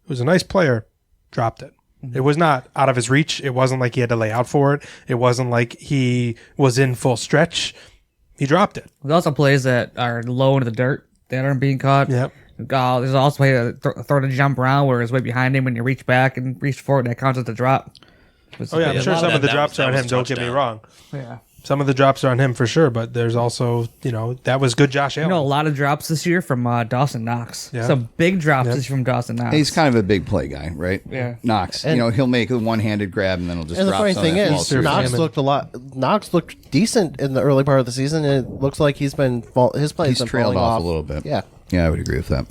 who's a nice player, dropped it. It was not out of his reach. It wasn't like he had to lay out for it. It wasn't like he was in full stretch. He dropped it. There's also plays that are low into the dirt that aren't being caught. Yep. There's also play throw to John Brown where it's way behind him when you reach back and reach forward. That counts as the drop. Oh, yeah, I'm sure some of the that drops was- are on that him. was Don't get me touchdown. wrong. Yeah. Some of the drops are on him for sure, but there's also, that was good Josh Allen. A lot of drops this year from Dawson Knox. Yeah. Some big drops this year from Dawson Knox. He's kind of a big play guy, right? Yeah. Knox. And- he'll make a one-handed grab and then he'll just And the drop funny some of thing that ball is, through. Knox looked decent in the early part of the season, and it looks like his play has He's been trailed falling off a little bit. Yeah. Yeah, I would agree with that.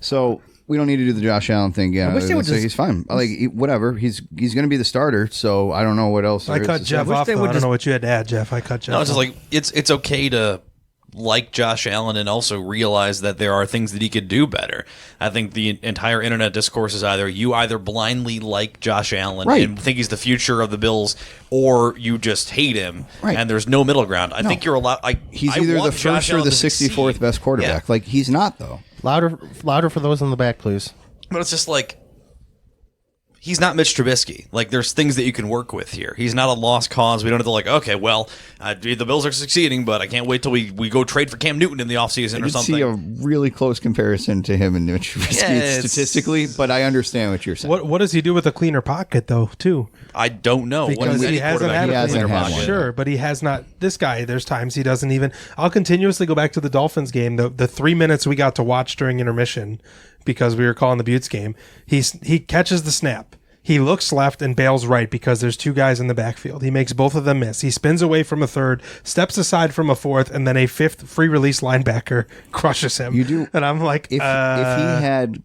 So we don't need to do the Josh Allen thing again. I wish they would So just- he's fine. Whatever. He's going to be the starter. So I don't know what else. I there is cut to say. Jeff wish off. they Though. would I don't just- know what you had to add, Jeff. I cut Jeff No, it's just off. like it's okay to like Josh Allen and also realize that there are things that he could do better. I think the entire internet discourse is you either blindly like Josh Allen Right. and think he's the future of the Bills, or you just hate him, Right. and there's no middle ground. I think you're allowed. He's I either the want Josh first or Allen the to 64th succeed. best quarterback. Yeah. Like he's not though. Louder for those in the back, please. But it's just like he's not Mitch Trubisky. Like there's things that you can work with here. He's not a lost cause. We don't have to okay, well, the Bills are succeeding, but I can't wait till we go trade for Cam Newton in the offseason I or did something. see a really close comparison to him and Mitch Trubisky Yeah, it's- statistically, but I understand what you're saying. What does he do with a cleaner pocket, though, too? I don't know. What Because is he any hasn't quarterback had He a hasn't cleaner had pocket. one. Sure, but he has not. This guy, there's times he doesn't even. I'll continuously go back to the Dolphins game, the 3 minutes we got to watch during intermission because we were calling the Buttes game. He catches the snap. He looks left and bails right because there's 2 guys in the backfield. He makes both of them miss. He spins away from a third, steps aside from a fourth, and then a 5th free release linebacker crushes him. You do- and I'm like, If he had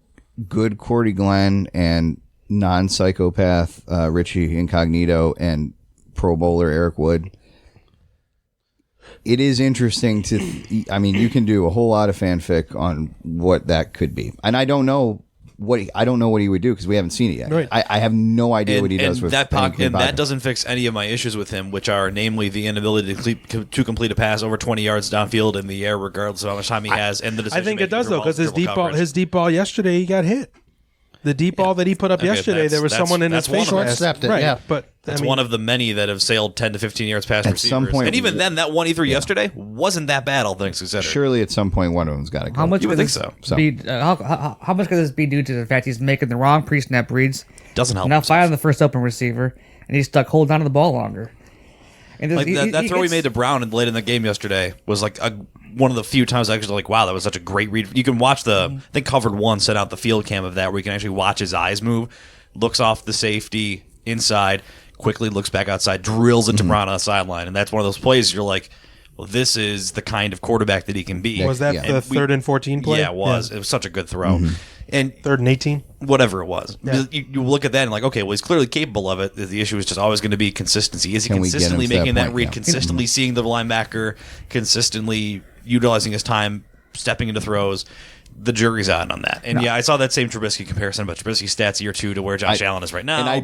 good Cordy Glenn and non-psychopath Richie Incognito and Pro Bowler Eric Wood, it is interesting to. You can do a whole lot of fanfic on what that could be, and I don't know what he would do because we haven't seen it yet. Right. I have no idea what he does with that any clean and that pocket. doesn't fix any of my issues with him, which are namely the inability to complete a pass over 20 yards downfield in the air, regardless of how much time he has, and the I decision. think it does though because his deep ball yesterday he got hit. The deep ball that he put up Okay, yesterday, there was that's- someone in his that's one face of them. mask. Short-stepped it, right? yeah. But That's one of the many that have sailed 10 to 15 yards past At receivers. some point- and even then, that one he threw yesterday wasn't that bad, all things considered. Surely at some point one of them's got to go. How much You would could think this so. be? How much could this be due to the fact he's making the wrong pre-snap reads? Doesn't help Not himself. finding the first open receiver, and he's stuck holding on to the ball longer. And Like that throw he made to Brown and late in the game yesterday was like one of the few times I actually like, wow, that was such a great read. You can watch I think Covered One sent out the field cam of that where you can actually watch his eyes move, looks off the safety inside, quickly looks back outside, drills into Brown on the sideline, and that's one of those plays you're like, well, this is the kind of quarterback that he can be. was that Yeah. the 3rd and 14 play? Yeah, it was. It was such a good throw. And 3rd and 18. whatever it was. Yeah. You look at that and like, okay, well, he's clearly capable of it. The issue is just always going to be consistency. Is he Can we get him consistently to that making that point? read, Yeah. consistently seeing the linebacker, consistently utilizing his time, stepping into throws? The jury's out on that. And yeah, I saw that same Trubisky comparison, but Trubisky's stats year 2 to where Josh Allen is right now. and I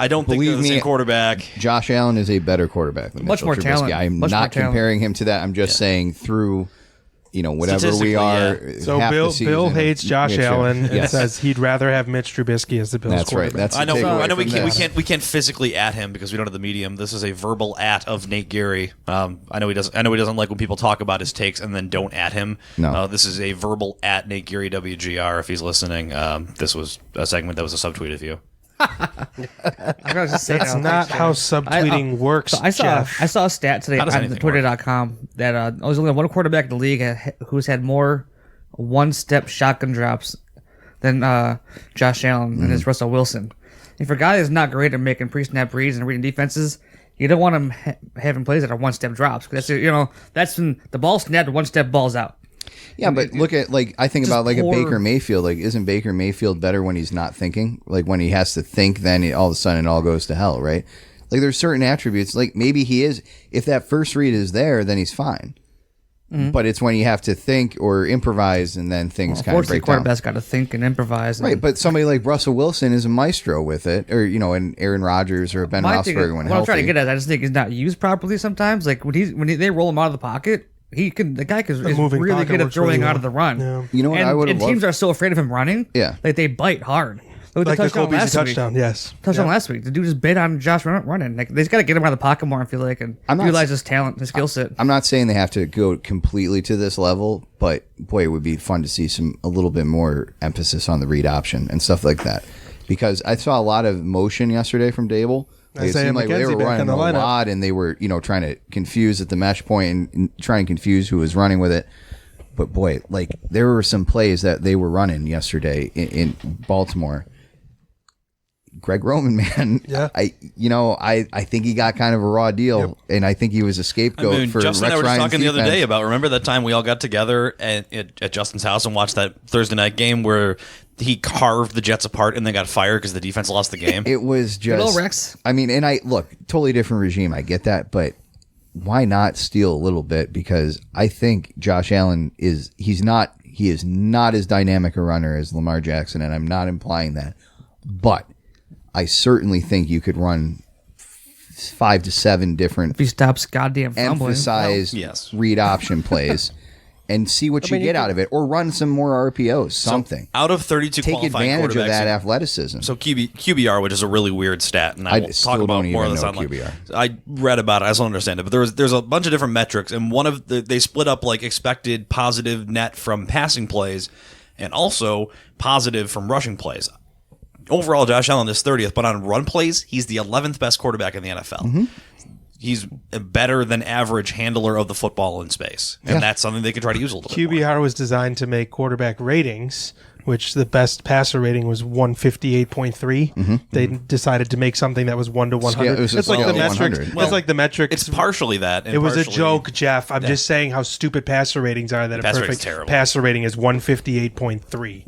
don't think they're believe the same me, quarterback. Josh Allen is a better quarterback than Much Mitchell more Trubisky. talent. I'm Much more not talent. comparing him to that. I'm just saying through, whatever Statistically, we are. yeah. So half the Bill season, hates Josh Mitch Allen and Yes. says he'd rather have Mitch Trubisky as the Bills That's right. quarterback. That's I know. the takeaway I know. from this. We can't physically at him because we don't have the medium. This is a verbal at of Nate Geary. I know he doesn't. I know he doesn't like when people talk about his takes and then don't at him. No. This is a verbal at Nate Geary WGR. If he's listening, this was a segment that was a subtweet of you. I gotta just say That's that. not how subtweeting works, So I Jeff. saw a stat today How does on anything Twitter.com that there's only one quarterback in the league who's had more one-step shotgun drops than Josh Allen, and it's Russell Wilson. And for a guy that's not great at making pre-snap reads and reading defenses, you don't want him having plays that are one-step drops. 'Cause that's when the ball snapped, one-step ball's out. Yeah, but look at I think Just about a poor- Baker Mayfield. Isn't Baker Mayfield better when he's not thinking? Like when he has to think, then all of a sudden it all goes to hell, right? Like there's certain attributes. Like maybe he is. If that first read is there, then he's fine. but it's when you have to think or improvise, and then things kind of Unfortunately, break down. quarterback's got to think and improvise. Right, but somebody like Russell Wilson is a maestro with it, or and Aaron Rodgers or Ben Roethlisberger when what I'm trying to healthy. get at, I just think he's not used properly sometimes. Like when they roll him out of the pocket, the guy is moving really pocket good at works really throwing out well. of the run. Yeah. You know what And, I would have and teams loved? are so afraid of him running. Yeah. like they bite hard. Look at Like the the touchdown Cole Beasley last touchdown, week. yes. Touchdown Yeah. last week. The dude just bit on Josh running. Like they just got to get him out of the pocket more. I feel like and I'm not utilize s- his talent, his skill set. I'm not saying they have to go completely to this level, but boy, it would be fun to see a little bit more emphasis on the read option and stuff like that. Because I saw a lot of motion yesterday from Dable. Like, it Isaiah seemed like they McKenzie were back running in the a lineup. lot, and they were trying to confuse at the mesh point and try and confuse who was running with it. But boy, like there were some plays that they were running yesterday in Baltimore. Greg Roman, man, Yeah. I think he got kind of a raw deal, and I think he was a scapegoat for Justin and Rex I were just Ryan's talking the other defense. day about, remember that time we all got together at Justin's house and watched that Thursday night game where he carved the Jets apart and then got fired because the defense lost the game? It was Good old just, Rex. I mean, and I look, totally different regime. I get that, but why not steal a little bit? Because I think Josh Allen he is not as dynamic a runner as Lamar Jackson, and I'm not implying that, but I certainly think you could run 5 to 7 different If he stops goddamn fumbling, emphasized yes. read option plays and see what you get out of it, or run some more RPOs, something. Out of 32 Take qualifying advantage of quarterbacks that in- athleticism. So QBR, which is a really weird stat, and I I will still talk about don't more of even this know online. QBR. I read about it. I just don't understand it. But there's a bunch of different metrics, and one of they split up like expected positive net from passing plays, and also positive from rushing plays. Overall, Josh Allen is 30th, but on run plays, he's the 11th best quarterback in the NFL. Mm-hmm. He's a better than average handler of the football in space, and that's something they could try to use a little bit more. QBR was designed to make quarterback ratings, which the best passer rating was 158.3. They decided to make something that was 1 to 100. it was a It's like the scale of metrics. 100. It's like the metrics. It's partially that. And It was a partially- joke, Jeff. I'm just saying how stupid passer ratings are. That a Passer rating's perfect terrible. passer rating is 158.3.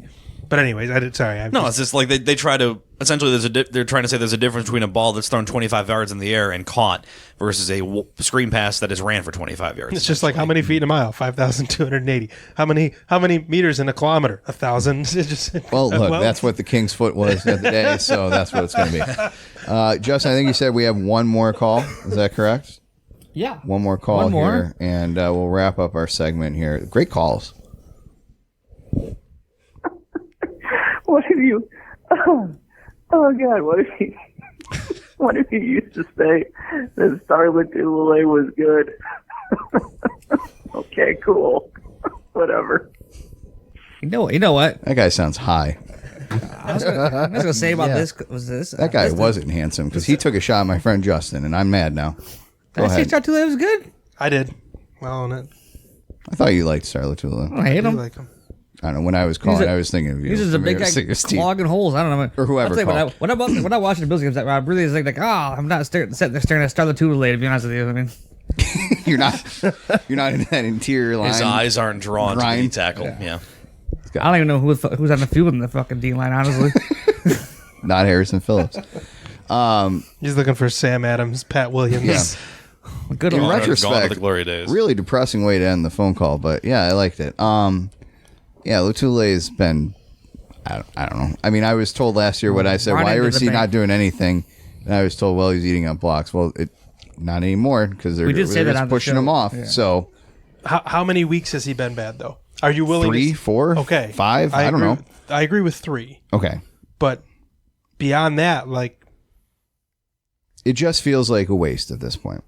But anyways, No, it's just like they try to essentially they're trying to say there's a difference between a ball that's thrown 25 yards in the air and caught versus a screen pass that is ran for 25 yards. It's just like how many feet in a mile? 5,280. How many meters in a kilometer? 1,000. It's just Well, look, that's what the King's foot was the other day, so that's what it's going to be. Justin, I think you said we have one more call. Is that correct? yeah, One more call One more. here, and we'll wrap up our segment here. Great calls. What if you? Oh God! What if you used to say that Starlet Dulele was good? Okay, cool. Whatever. you know what? That guy sounds high. I was gonna say about Yeah. this was this That guy wasn't handsome because he took a shot at my friend Justin, and I'm mad now. Go I say ahead. Star Tule was good. I did. Well, on it. I thought you liked Starlet Tula. I hate I do him. like him. I don't know. When I was calling, He's a- I was thinking of you. He's just a big I was guy thinking of Steve. clogging holes. I don't know. Or whoever I'll tell you called. when I'm watching the Bills games, that Rob really is like I'm not sitting there staring at Starlet Tule, to be honest with you. I mean, You're not in that interior line. his eyes aren't drawn to the Grind. D tackle. Yeah. I don't even know who's on the field in the fucking D line, honestly. Not Harrison Phillips. He's looking for Sam Adams, Pat Williams. Yeah. Good In old Gone are retrospect, the glory days. really depressing way to end the phone call, but yeah, I liked it. Yeah, Lutule's been, I don't know. I mean, I was told last year what I said. Run Why into is the he not bank. doing anything? And I was told, well, he's eating up blocks. Well, not anymore because they're We did say that just on the pushing show. him off. Yeah. So How many weeks has he been bad though? Are you willing? 3, to, 4, Okay. 5? I don't agree know. I agree with 3, Okay. but beyond that, like It just feels like a waste at this point.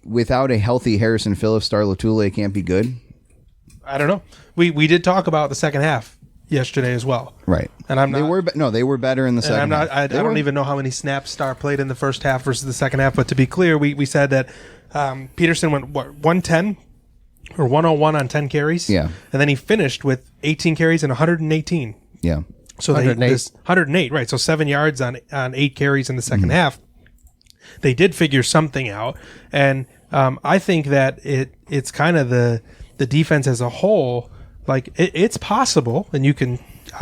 Without a healthy Harrison Phillips, Star Lotule can't be good. I don't know. We did talk about the second half yesterday as well. Right. And I'm They not- were they were better in the And second I'm not. half. I They don't were- even know how many snaps Star played in the first half versus the second half. But to be clear, we said that Peterson went 110 or 101 on 10 carries. Yeah. And then he finished with 18 carries and 118. Yeah. So 108. 108, right? So 7 yards on 8 carries in the second half. They did figure something out, and I think that it's kind of the defense as a whole. Like it's possible, and you can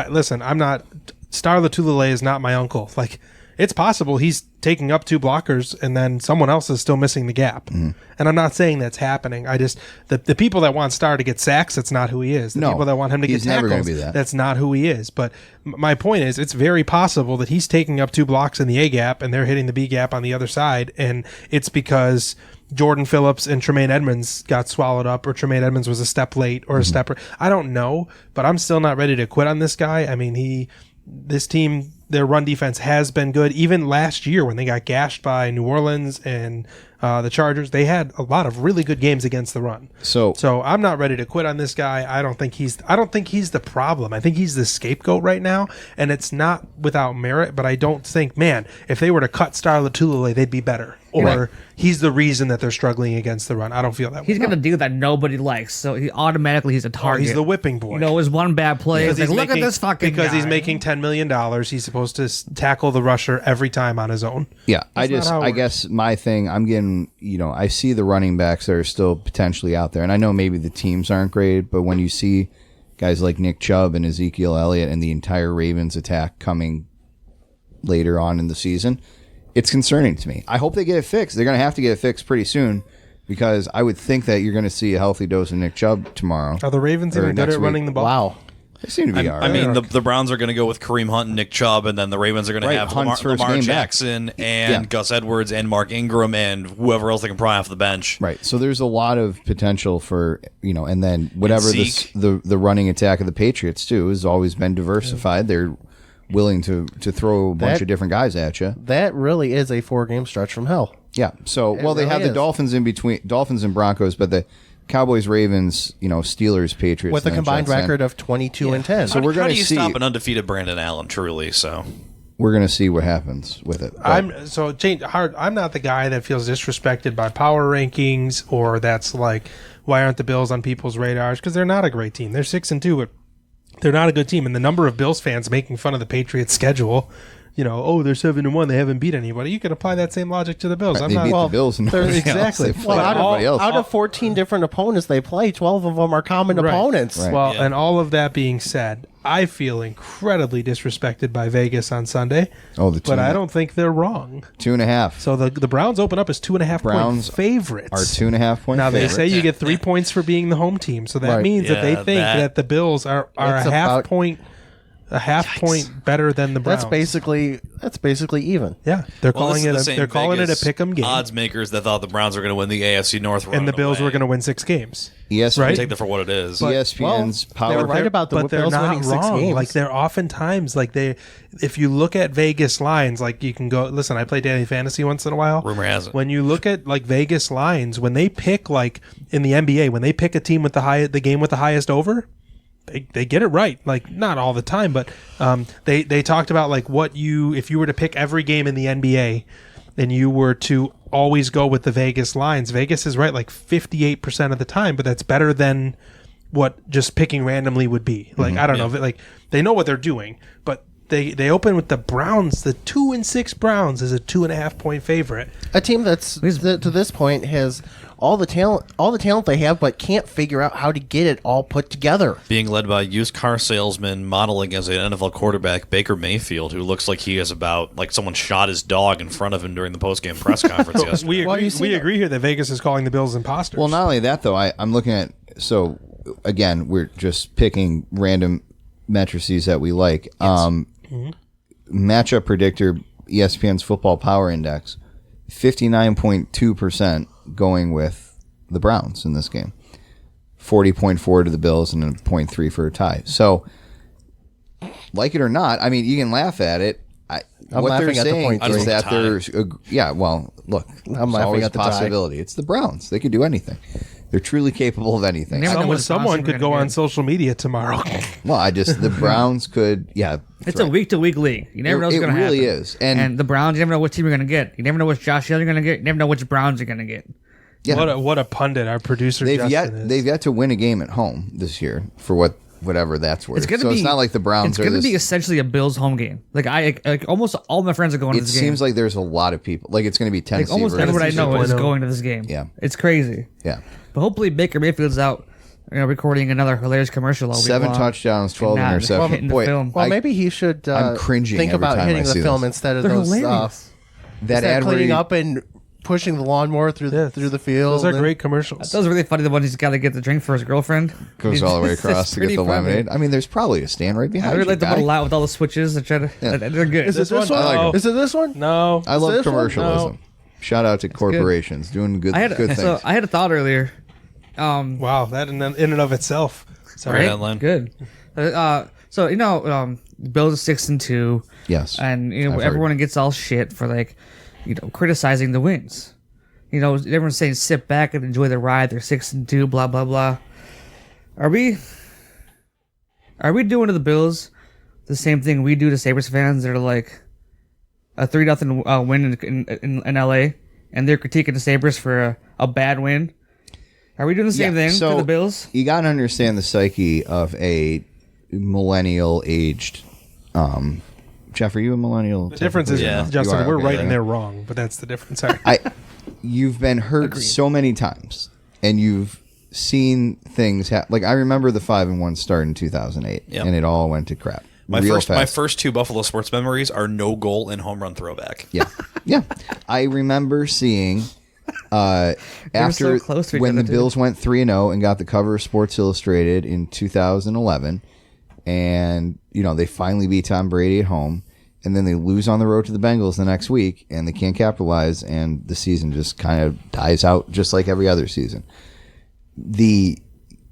listen. I'm not Star Latulele is not my uncle. Like it's possible he's taking up 2 blockers and then someone else is still missing the gap. And I'm not saying that's happening. I just the people that want Starr to get sacks, that's not who he is. The people that want him to get he's never tackles, gonna be that. that's not who he is. But my point is, it's very possible that he's taking up 2 blocks in the A gap and they're hitting the B gap on the other side, and it's because Jordan Phillips and Tremaine Edmonds got swallowed up, or Tremaine Edmonds was a step late or a step. I don't know, but I'm still not ready to quit on this guy. I mean, this team, their run defense has been good. Even last year when they got gashed by New Orleans and the Chargers, they had a lot of really good games against the run. So I'm not ready to quit on this guy. I don't think he's the problem. I think he's the scapegoat right now, and it's not without merit. But I don't think, man, if they were to cut Starr Lotulelei, they'd be better. Or he's the reason that they're struggling against the run. I don't feel that way. He's gonna do that nobody likes, so he's a target. He's the whipping boy. You know, his one bad play. He's like, look at this fucking because guy. he's making $10 million. He's supposed to tackle the rusher every time on his own. Yeah, That's I guess my thing, I'm getting, I see the running backs that are still potentially out there, and I know maybe the teams aren't great, but when you see guys like Nick Chubb and Ezekiel Elliott and the entire Ravens attack coming later on in the season, it's concerning to me. I hope they get it fixed. They're going to have to get it fixed pretty soon, because I would think that you're going to see a healthy dose of Nick Chubb tomorrow. Are the Ravens even good at running the ball? Wow. They seem to be all right. I mean, the Browns are going to go with Kareem Hunt and Nick Chubb, and then the Ravens are going to have Hunt's Lamar first game back. Jackson and Gus Edwards and Mark Ingram and whoever else they can pry off the bench. Right. So there's a lot of potential for, and then whatever Zeke. the running attack of the Patriots, too, has always been diversified. They're willing to throw a bunch of different guys at you. That really is a 4-game stretch from hell. Yeah. So, they really have the is. Dolphins in between, Dolphins and Broncos, but the Cowboys, Ravens, Steelers, Patriots. With a and then combined Jets, record of 22 and 10. So we're How going do to you see. stop an undefeated Brandon Allen? Truly, so We're going to see what happens with it. But I'm not the guy that feels disrespected by power rankings, or that's like, why aren't the Bills on people's radars? Because they're not a great team. They're 6-2, but they're not a good team. And the number of Bills fans making fun of the Patriots' schedule, they're 7-1, they haven't beat anybody. You can apply that same logic to the Bills. they beat the Bills and nobody exactly. else. They played everybody else. Out of 14 different opponents they play, 12 of them are common opponents. Right. Well, and all of that being said, I feel incredibly disrespected by Vegas on Sunday. But I don't think they're wrong. 2.5. So the Browns open up as 2.5 Browns point favorites. are 2.5 point Now favorites. they say you get 3 points for being the home team, so that Right. means that they Yeah, think that the Bills are a It's half about- point better than the Browns. That's basically even. Yeah, they're Well, calling this is it the a same they're calling it a Vegas pick'em game, Odds makers that thought the Browns were going to win the AFC North, and the Bills were going to win 6 games. ESPN, Right? take that for what it is. ESPN's they power. were right about the but they're Bills not winning 6 wrong. games. Like they're oftentimes if you look at Vegas lines, like you can go listen. I play daily fantasy once in a while. Rumor has it. When you look at like Vegas lines, when they pick like in the NBA, when they pick a team with the game with the highest over, they get it right. Like not all the time, but they talked about like if you were to pick every game in the NBA and you were to always go with the Vegas lines, Vegas is right like 58% of the time, but that's better than what just picking randomly would be. Like I don't know, like they know what they're doing, but they open with the Browns. The 2-6 Browns is a 2.5 point favorite. A team that's to this point has all the talent they have, but can't figure out how to get it all put together. Being led by a used car salesman modeling as an NFL quarterback, Baker Mayfield, who looks like he is about like someone shot his dog in front of him during the post-game press conference yesterday. We agree here that Vegas is calling the Bills imposters. Well, not only that though, I'm looking at again we're just picking random matrices that we like. Matchup predictor, ESPN's Football Power Index, 59.2% going with the Browns in this game, 40.4 to the Bills, and then 0.3 for a tie. So, like it or not, I mean, you can laugh at it. I'm what laughing they're at the saying 0.3. is that there's look, I'm there's laughing always at the a tie. possibility. It's the Browns; they could do anything. They're truly capable of anything. Never know what Someone Wisconsin could we're go gonna on get. social media tomorrow. Well, the Browns could, It's a week-to-week league. You never know what's It going to happen. really is. And the Browns, you never know what team you're going to get. You never know which Josh Allen you're going to get. You never know which Browns you're going to get. Yeah. What a pundit our producer They've Justin is. yet to win a game at home this year for whatever that's worth. It's going to so be. it's not like the Browns It's are going to this. be essentially a Bills home game. Like almost all my friends are going to It this game. seems like there's a lot of people. Like it's going to be Like Tennessee. almost versus everyone I know is 2.0. going to this game. Yeah. It's crazy. Yeah. But hopefully Baker Mayfield's out recording another hilarious commercial. All week 7 long touchdowns, 12 and not interceptions. hitting the Boy, film. Well, maybe he should I'm cringing think every about time hitting I see the film this. instead of They're those hilarious. that instead ad of where cleaning he- up and pushing the lawnmower through the field. Those are and- great commercials. That was really funny. The one he's got to get the drink for his girlfriend. goes all the way It's across to get pretty the funny. lemonade. I mean, there's probably a stand right I behind really you, like the guy. one out with all the switches. They're good. Is it this one? I like 'em. Is it this one? No. I love this one? commercialism. Shout out to corporations doing good I things. had a thought earlier. Wow, that in and of itself. Sorry. Right on line. Good. So Bills 6-2. Yes. And I've heard. everyone gets all shit for criticizing the wins. Everyone's saying sit back and enjoy the ride. They're 6-2. Blah blah blah. Are we doing to the Bills the same thing we do to Sabres fans that are like a 3-0 win in LA, and they're critiquing the Sabres for a bad win? Are we doing the same thing so to the Bills? You got to understand the psyche of a millennial aged. Jeff, are you a millennial? The difference is, Yeah. Justin, You are, we're okay, right yeah. and they're wrong, but that's the difference. Sorry. You've been hurt so many times, and you've seen things happen. Like I remember the 5-1 start in 2008, Yep. and it all went to crap. My real first fast. 2 Buffalo sports memories are no goal and home run throwback. Yeah, yeah. I remember seeing after so close to each when the other, too. Bills went 3-0 and got the cover of Sports Illustrated in 2011, and they finally beat Tom Brady at home, and then they lose on the road to the Bengals the next week, and they can't capitalize, and the season just kind of dies out, just like every other season. The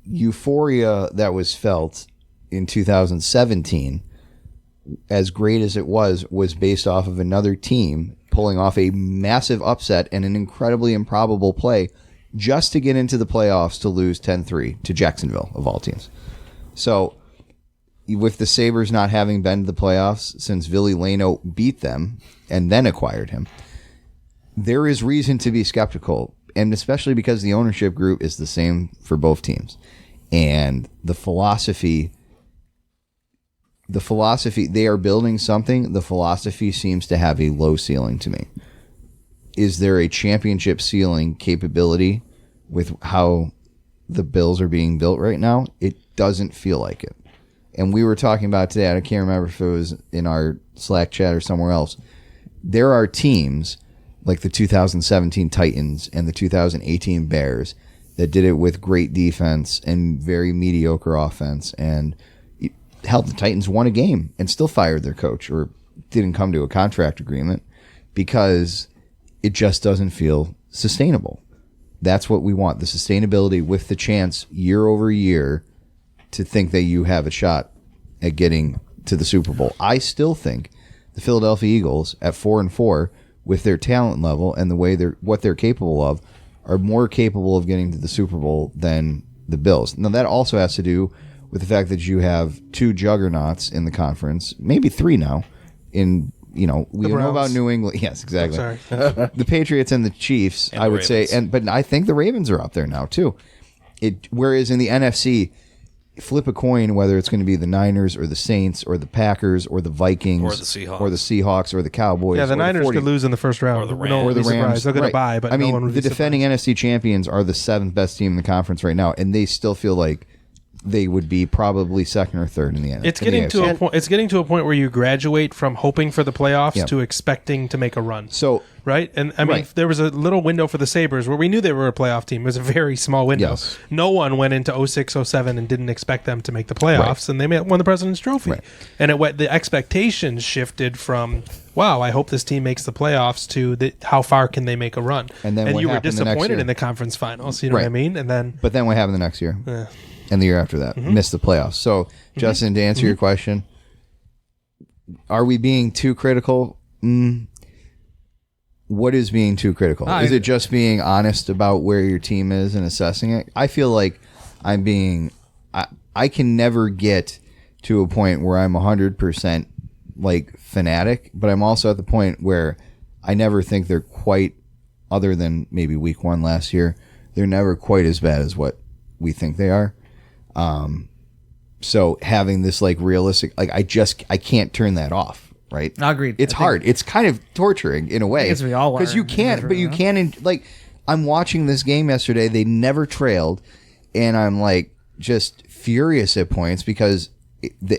euphoria that was felt in 2017, as great as it was based off of another team pulling off a massive upset and an incredibly improbable play just to get into the playoffs to lose 10-3 to Jacksonville, of all teams. So with the Sabres not having been to the playoffs since Ville Leno beat them and then acquired him, there is reason to be skeptical, and especially because the ownership group is the same for both teams. And the philosophy, they are building something. The philosophy seems to have a low ceiling to me. Is there a championship ceiling capability with how the Bills are being built right now? It doesn't feel like it. And we were talking about today, I can't remember if it was in our Slack chat or somewhere else. There are teams like the 2017 Titans and the 2018 Bears that did it with great defense and very mediocre offense. And hell, the Titans won a game and still fired their coach or didn't come to a contract agreement because it just doesn't feel sustainable. That's what we want, the sustainability with the chance year over year to think that you have a shot at getting to the Super Bowl. I still think the Philadelphia Eagles at 4-4 with their talent level and the way what they're capable of are more capable of getting to the Super Bowl than the Bills. Now that also has to do with the fact that you have 2 juggernauts in the conference, maybe 3 now. We know about New England. Yes, exactly. Sorry. The Patriots and the Chiefs, And I the would say, Ravens. but I think the Ravens are up there now too. Whereas in the NFC, flip a coin whether it's going to be the Niners or the Saints or the Packers or the Vikings Or the Seahawks. or the Seahawks or the Cowboys. Yeah, the or Niners 40 could lose in the first round. Or the No one Rams. would or the be Rams. surprised. They're going Right. to buy, but I no mean, one would the be defending surprised. NFC champions are the 7th best team in the conference right now, and they still feel like they would be probably second or third in the NFC. It's getting to a point. It's getting to a point where you graduate from hoping for the playoffs Yeah. to expecting to make a run. So Right? And I mean, Right. there was a little window for the Sabres where we knew they were a playoff team. It was a very small window. Yes. No one went into 06, 07 and didn't expect them to make the playoffs, and they won the President's Trophy. Right. And the expectations shifted from, wow, I hope this team makes the playoffs to how far can they make a run? And then what you were happened the next disappointed year? in the conference finals, you know what I Right. mean? And then, But then what happened the next year? And the year after that? Missed the playoffs. So, Justin, to answer your question, are we being too critical? What is being too critical? Is it just being honest about where your team is and assessing it? I feel like I'm being... I can never get to a point where I'm 100% like fanatic, but I'm also at the point where I never think they're quite, other than maybe week 1 last year, they're never quite as bad as what we think they are. So having this like realistic, like I can't turn that off. Right. Agreed. It's hard. It's kind of torturing in a way. guess we all because are. you can't, but you can. Like I'm watching this game yesterday. They never trailed, and I'm like, just furious at points because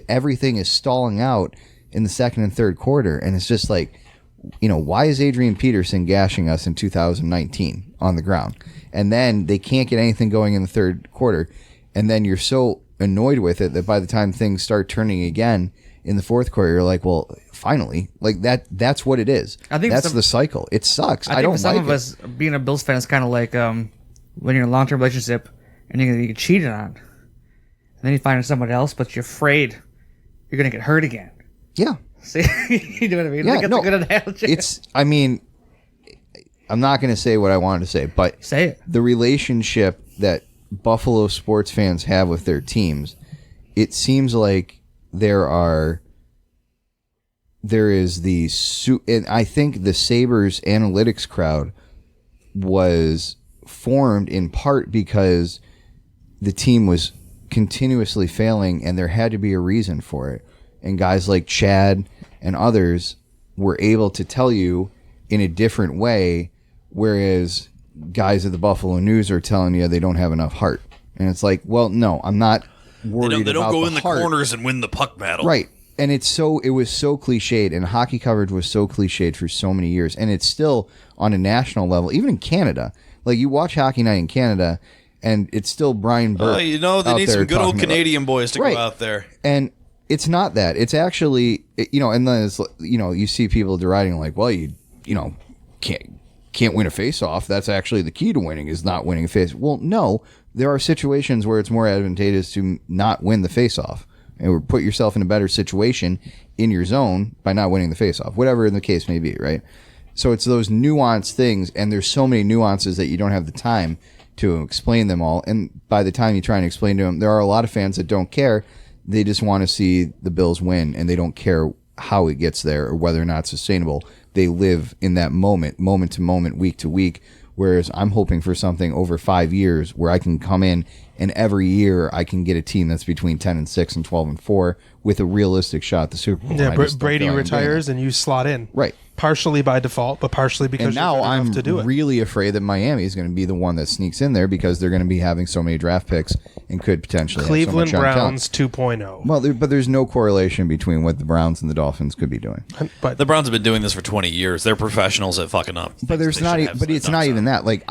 everything is stalling out in the second and third quarter. And it's just like, why is Adrian Peterson gashing us in 2019 on the ground? And then they can't get anything going in the third quarter. And then you're so annoyed with it that by the time things start turning again in the fourth quarter, you're like, well, finally, like that's what it is. I think that's the cycle. It sucks. I think don't for some like of us, being a Bills fan is kind of like when you're in a long-term relationship and you get cheated on, and then you find someone else, but you're afraid you're going to get hurt again. Yeah. See, you know what I mean? Yeah, Like, it's a good analogy. I'm not going to say what I wanted to say, but Say it. the relationship that Buffalo sports fans have with their teams, it seems like there is and I think the Sabres analytics crowd was formed in part because the team was continuously failing and there had to be a reason for it. And guys like Chad and others were able to tell you in a different way, whereas guys at the Buffalo News are telling you they don't have enough heart. And it's like, well, no, I'm not worried They don't about go the in the heart. corners and win the puck battle. Right. And it was so cliched, and hockey coverage was so cliched for so many years. And it's still on a national level, even in Canada. Like, you watch Hockey Night in Canada, and it's still Brian Burke. They out need there some good old talking about- Canadian boys to Right. go out there. And it's not that. It's actually, and then it's, you see people deriding like, well, you can't win a face-off. That's actually the key to winning, is not winning a face. Well, no, there are situations where it's more advantageous to not win the face-off and put yourself in a better situation in your zone by not winning the face-off, whatever the case may be, right? So it's those nuanced things, and there's so many nuances that you don't have the time to explain them all. And by the time you try and explain to them, there are a lot of fans that don't care. They just want to see the Bills win, and they don't care how it gets there or whether or not it's sustainable. They live in that moment to moment, week to week, whereas I'm hoping for something over 5 years where I can come in and every year I can get a team that's between 10-6 and 12-4 with a realistic shot at the Super Bowl. Yeah, I just don't Brady feel like I'm getting retires it. and you slot in. Right. Partially by default, but partially because And now you're good enough I'm to do it. really afraid that Miami is going to be the one that sneaks in there because they're going to be having so many draft picks and could potentially Cleveland have so much Browns 2.0. Well, but there's no correlation between what the Browns and the Dolphins could be doing. But The Browns have been doing this for 20 years. They're professionals at fucking up. But there's not. But it's not even that. Like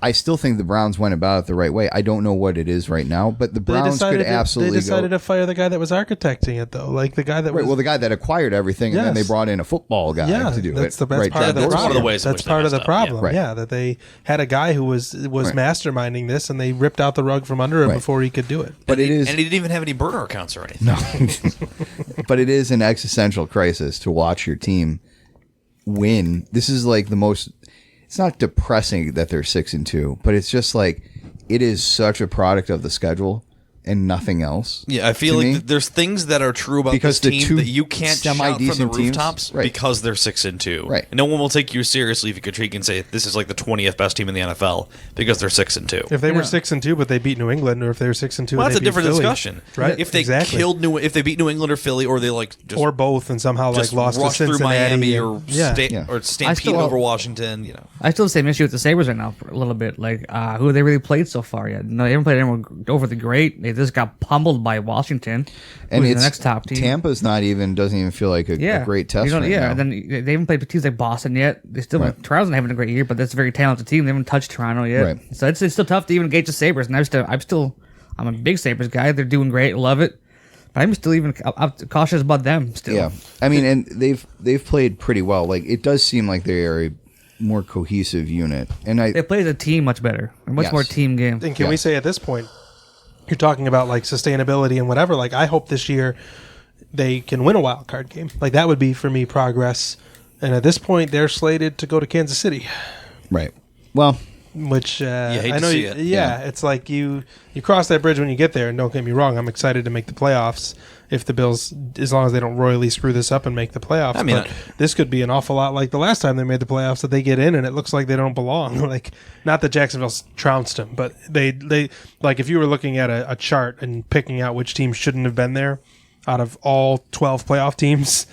I still think the Browns went about it the right way. I don't know what it is right now, but the Browns could absolutely they decided go. to fire the guy that was architecting it, though. Like the guy that Right, was. well, the guy that acquired everything, and then Yes. they brought in a football guy Yeah, to do that's it. the best part of the That's one problem. of the ways in That's which they part of the messed up, yeah. problem. Right. Yeah, that they had a guy who was Right. masterminding this, and they ripped out the rug from under him Right. before he could do it. But it is. And he didn't even have any burner accounts or anything. No, but it is an existential crisis to watch your team win. This is like the most. It's not depressing that they're 6-2, but it's just like it is such a product of the schedule and nothing else. Yeah, I feel to like me. there's things that are true about Because this the team two that you can't shout from the semi-decent teams- rooftops right. because they're 6-2. Right. And no one will take you seriously if you critique and say this is like the 20th best team in the NFL because they're 6-2. If they were 6-2, but they beat New England, or if they were 6-2, Well, and that's they a beat different Philly, discussion, right? If they Exactly. if they beat New England or Philly, or they like just or both, and somehow just like lost to rush through Cincinnati, Miami and- or Yeah. or stampede over Washington, you know. I still have the same issue with the Sabres right now a little bit. Like, who have they really played so far yet? No, they haven't played anyone over the great. They just got pummeled by Washington, And who's it's the next top team. Tampa's doesn't even feel like a great test. You know, right yeah, now. and then they haven't played teams like Boston yet. They still Right. Toronto's not having a great year, but that's a very talented team. They haven't touched Toronto yet, Right. so it's still tough to even gauge the Sabres. And I'm a big Sabres guy. They're doing great, love it. But I'm still even I'm cautious about them. Still, Yeah, I mean, and they've played pretty well. Like it does seem like they are a more cohesive unit, and they play as a team much better, a much Yes. more team game. And can we Yes. say at this point, you're talking about like sustainability and whatever. Like I hope this year they can win a wild card game. Like that would be for me progress. And at this point, they're slated to go to Kansas City, right. Well, which hate I to know. see it. Yeah, it's like you cross that bridge when you get there. And don't get me wrong, I'm excited to make the playoffs if the Bills, as long as they don't royally screw this up and make the playoffs. I mean, but this could be an awful lot like the last time they made the playoffs, that they get in and it looks like they don't belong. Like, not that Jacksonville trounced them, but they like if you were looking at a chart and picking out which teams shouldn't have been there out of all 12 playoff teams,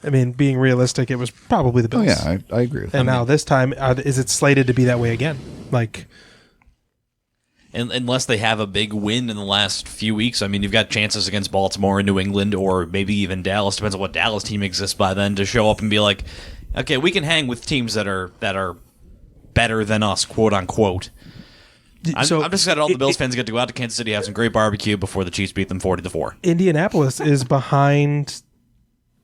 I mean, being realistic, it was probably the Bills. yeah, I agree with that. And now this time, is it slated to be that way again? Like, unless they have a big win in the last few weeks. I mean, you've got chances against Baltimore and New England, or maybe even Dallas. Depends on what Dallas team exists by then to show up and be like, okay, we can hang with teams that are better than us, quote unquote. I'm just excited all the Bills fans get to go out to Kansas City, have some great barbecue before the Chiefs beat them 40-4. Indianapolis is behind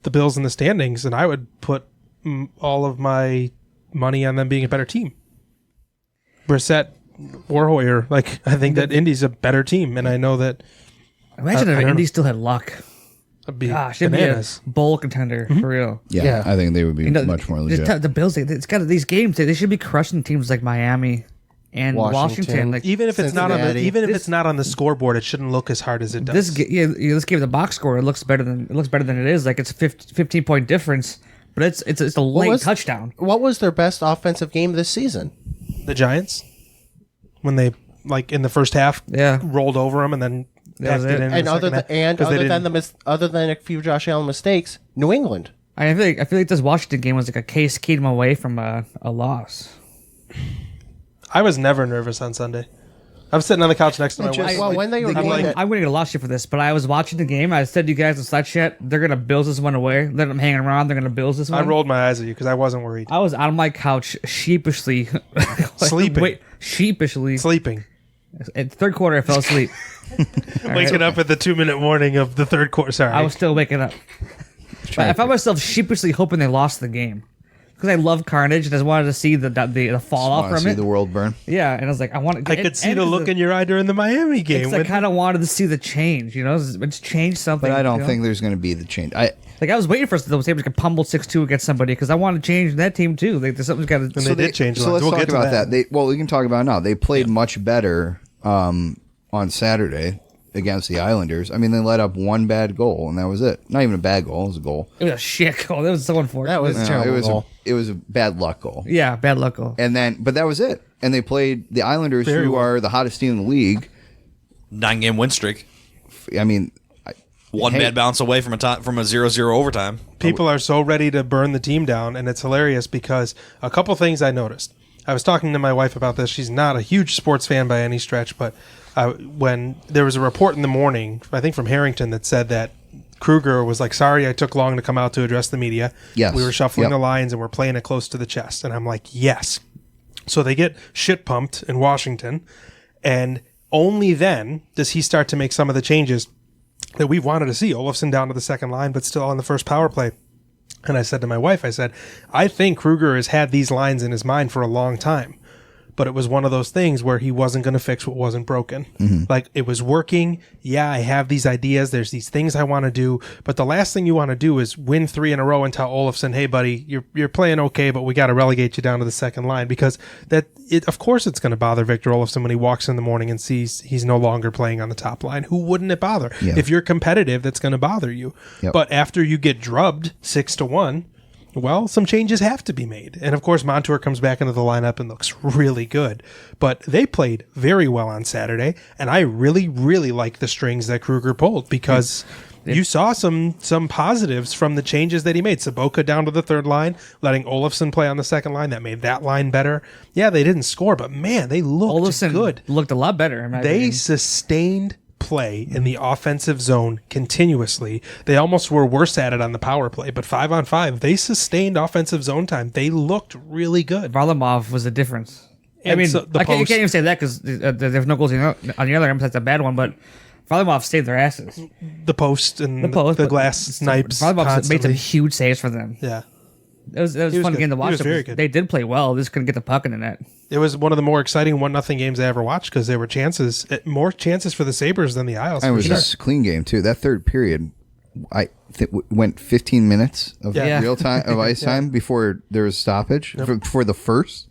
the Bills in the standings, and I would put all of my money on them being a better team. Brissett, Warhoyer, like, I think that Indy's a better team, and I know that. Imagine if Indy still had luck. It'd be Gosh, it'd be a bananas. bowl contender for real. Yeah, I think they would be much more legit. The Bills, it's got these games. They should be crushing teams like Miami and Washington. Like Even if it's not on the Cincinnati. it's not on the scoreboard, it shouldn't look as hard as it does. this game, the box score, it looks better than it is. Like it's a 15-point difference, but it's a late touchdown. What was their best offensive game this season? The Giants, when they, like, in the first half, rolled over them and then packed it in. And the other second than half, other than a few Josh Allen mistakes, New England. I feel like this Washington game was like a case keep them away from a loss. I was never nervous on Sunday. I was sitting on the couch next to my wife. Well, when they were doing it, I'm going to get a lost shit for this, but I was watching the game. I said to you guys in Slack chat, they're going to Bills this one away. Let them hanging around. They're going to Bills this one. I rolled my eyes at you because I wasn't worried. I was on my couch sheepishly Sleeping. Sheepishly. Sleeping. In the third quarter, I fell asleep. Waking up at the 2-minute warning of the third quarter. Sorry. I was still waking up. But I found myself sheepishly hoping they lost the game. Because I love Carnage and I just wanted to see the fallout from see it. the world burn. Yeah, and I was like, I could see the look in your eye during the Miami game. I kind of wanted to see the change, It's changed something. But I don't think there's going to be the change. I was waiting for the Sabres to pummel 6-2 against somebody because I want to change that team too. Like, something's got to. And they did change. So let's we'll talk get to about that. We can talk about it now. They played much better on Saturday against the Islanders. I mean, they let up one bad goal, and that was it. Not even a bad goal; it was a goal. It was a shit goal. That was so unfortunate. that was a terrible goal. It was a bad luck goal. Yeah, bad luck goal. But that was it. And they played the Islanders, who are the hottest team in the league. 9-game win streak. I mean, One bad bounce away from a 0-0 overtime. People are so ready to burn the team down, and it's hilarious because a couple things I noticed. I was talking to my wife about this. She's not a huge sports fan by any stretch, but when there was a report in the morning, I think from Harrington, that said that Kruger was like, sorry I took long to come out to address the media. Yes. We were shuffling the lines and we're playing it close to the chest. And I'm like, yes. So they get shit pumped in Washington, and only then does he start to make some of the changes that we wanted to see. Olofsson down to the second line, but still on the first power play. And I said to my wife, I think Kruger has had these lines in his mind for a long time. But it was one of those things where he wasn't going to fix what wasn't broken. Mm-hmm. Like, it was working. Yeah, I have these ideas. There's these things I want to do. But the last thing you want to do is win 3 in a row and tell Olofsson, hey, buddy, you're playing okay, but we got to relegate you down to the second line. Because of course it's going to bother Victor Olofsson when he walks in the morning and sees he's no longer playing on the top line. Who wouldn't it bother? Yeah. If you're competitive, that's going to bother you. Yep. But after you get drubbed 6-1, well, some changes have to be made. And of course, Montour comes back into the lineup and looks really good. But they played very well on Saturday, and I really, really like the strings that Kruger pulled because you saw some positives from the changes that he made. Saboka down to the third line, letting Olofsson play on the second line. That made that line better. Yeah, they didn't score, but man, they looked Olofsson good. Looked a lot better. In my They opinion. sustained play in the offensive zone continuously. They almost were worse at it on the power play, but 5-on-5, they sustained offensive zone time. They looked really good. Varlamov was the difference. And I mean, so the I can't post- even say that because there's no goals on the other end. That's a bad one, but Varlamov saved their asses. The post and the but glass snipes. Varlamov made some constantly. huge saves for them. Yeah. It was a was fun good. game to He watch. was very good. They did play well. They just couldn't get the puck in the net. It was one of the more exciting 1-0 games I ever watched because there were more chances for the Sabres than the Isles. it for was sure. a clean game too. That third period, I think went 15 minutes of Yeah. real time of ice time before there was stoppage for the first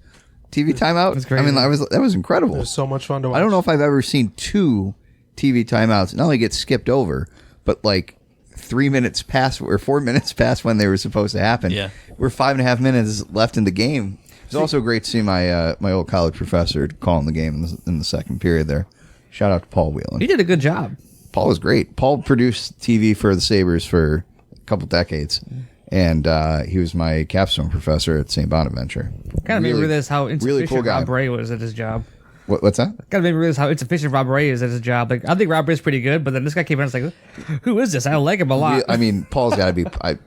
TV timeout. That's crazy. I mean, that was incredible. It was so much fun to watch. I don't know if I've ever seen 2 TV timeouts not only get skipped over, but like 3 minutes past or 4 minutes past when they were supposed to happen. Yeah. We're 5.5 minutes left in the game. It was also great to see my my old college professor calling the game in the second period there. Shout out to Paul Whelan. He did a good job. Paul was great. Paul produced TV for the Sabres for a couple decades, and he was my capstone professor at St. Bonaventure. Kind of made me realize how really insufficient cool guy. Rob Bray was at his job. What's that? Gotta make me realize how insufficient Rob Ray is at his job. Like, I think Rob Ray's pretty good, but then this guy came in and was like, who is this? I don't like him a lot. I mean, Paul's got to be. I'm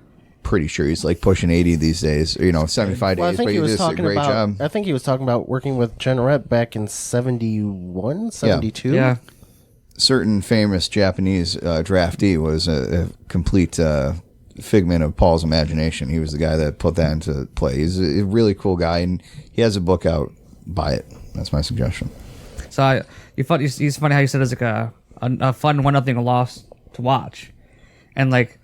pretty sure he's like pushing 80 these days. 75 Well, I days. think But he he was does a talking great about. job. I think he was talking about working with Generette back in 71, 72. yeah. Certain famous Japanese draftee was a complete figment of Paul's imagination. He was the guy that put that into play. He's a really cool guy, and he has a book out. Buy it. That's my suggestion. So it's funny how you said it's like a fun 1-0 loss to watch, and like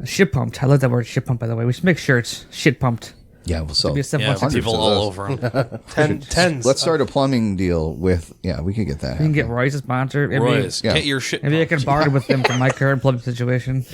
shit pumped. I love that word shit pumped. By the way, we should make sure it's shit pumped. Yeah, we'll sell. Be a simple Yeah, sentence. people of all those. over him. Tens. Let's start a plumbing deal with. Yeah, we could get that. You can get happening. Roy's a sponsor. Maybe, Roy's, Yeah. get your shit. maybe I can barter with them for my current plumbing situation.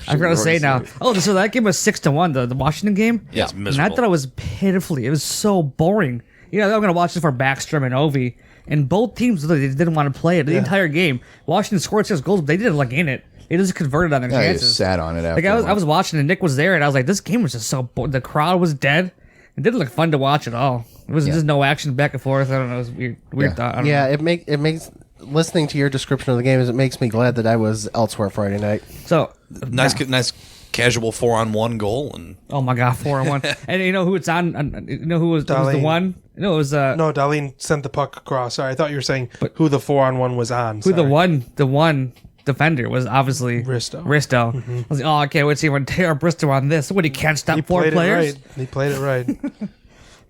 I forgot to say Roy's now. is- Oh, so that game was 6-1. The Washington game. Yeah, it's And I miserable. thought it was pitifully. It was so boring. I'm gonna watch this for Backstrom and Ovi, and both teams they didn't want to play it the entire game. Washington scored 6 goals, but they didn't like in it. They just converted on their Yeah, he chances. just sat on it after. Like I was watching and Nick was there, and I was like, this game was just so boring. The crowd was dead. It didn't look fun to watch at all. It was just no action back and forth. I don't know. It was weird. Weird Yeah. thought. I don't Yeah, know. it makes listening to your description of the game it makes me glad that I was elsewhere Friday night. So Nice casual 4-on-1 goal, and oh my god, 4-1. And you know who it's on? You know who was the Darlene. one? No, it was No, Darlene sent the puck across. Sorry, I thought you were saying who the 4-on-1 was on. who the Sorry. one defender was obviously Risto. I was like, oh, I can't wait to see when Tara Bristow on this. What, he can't stop He 4 played players? it right. He played it right.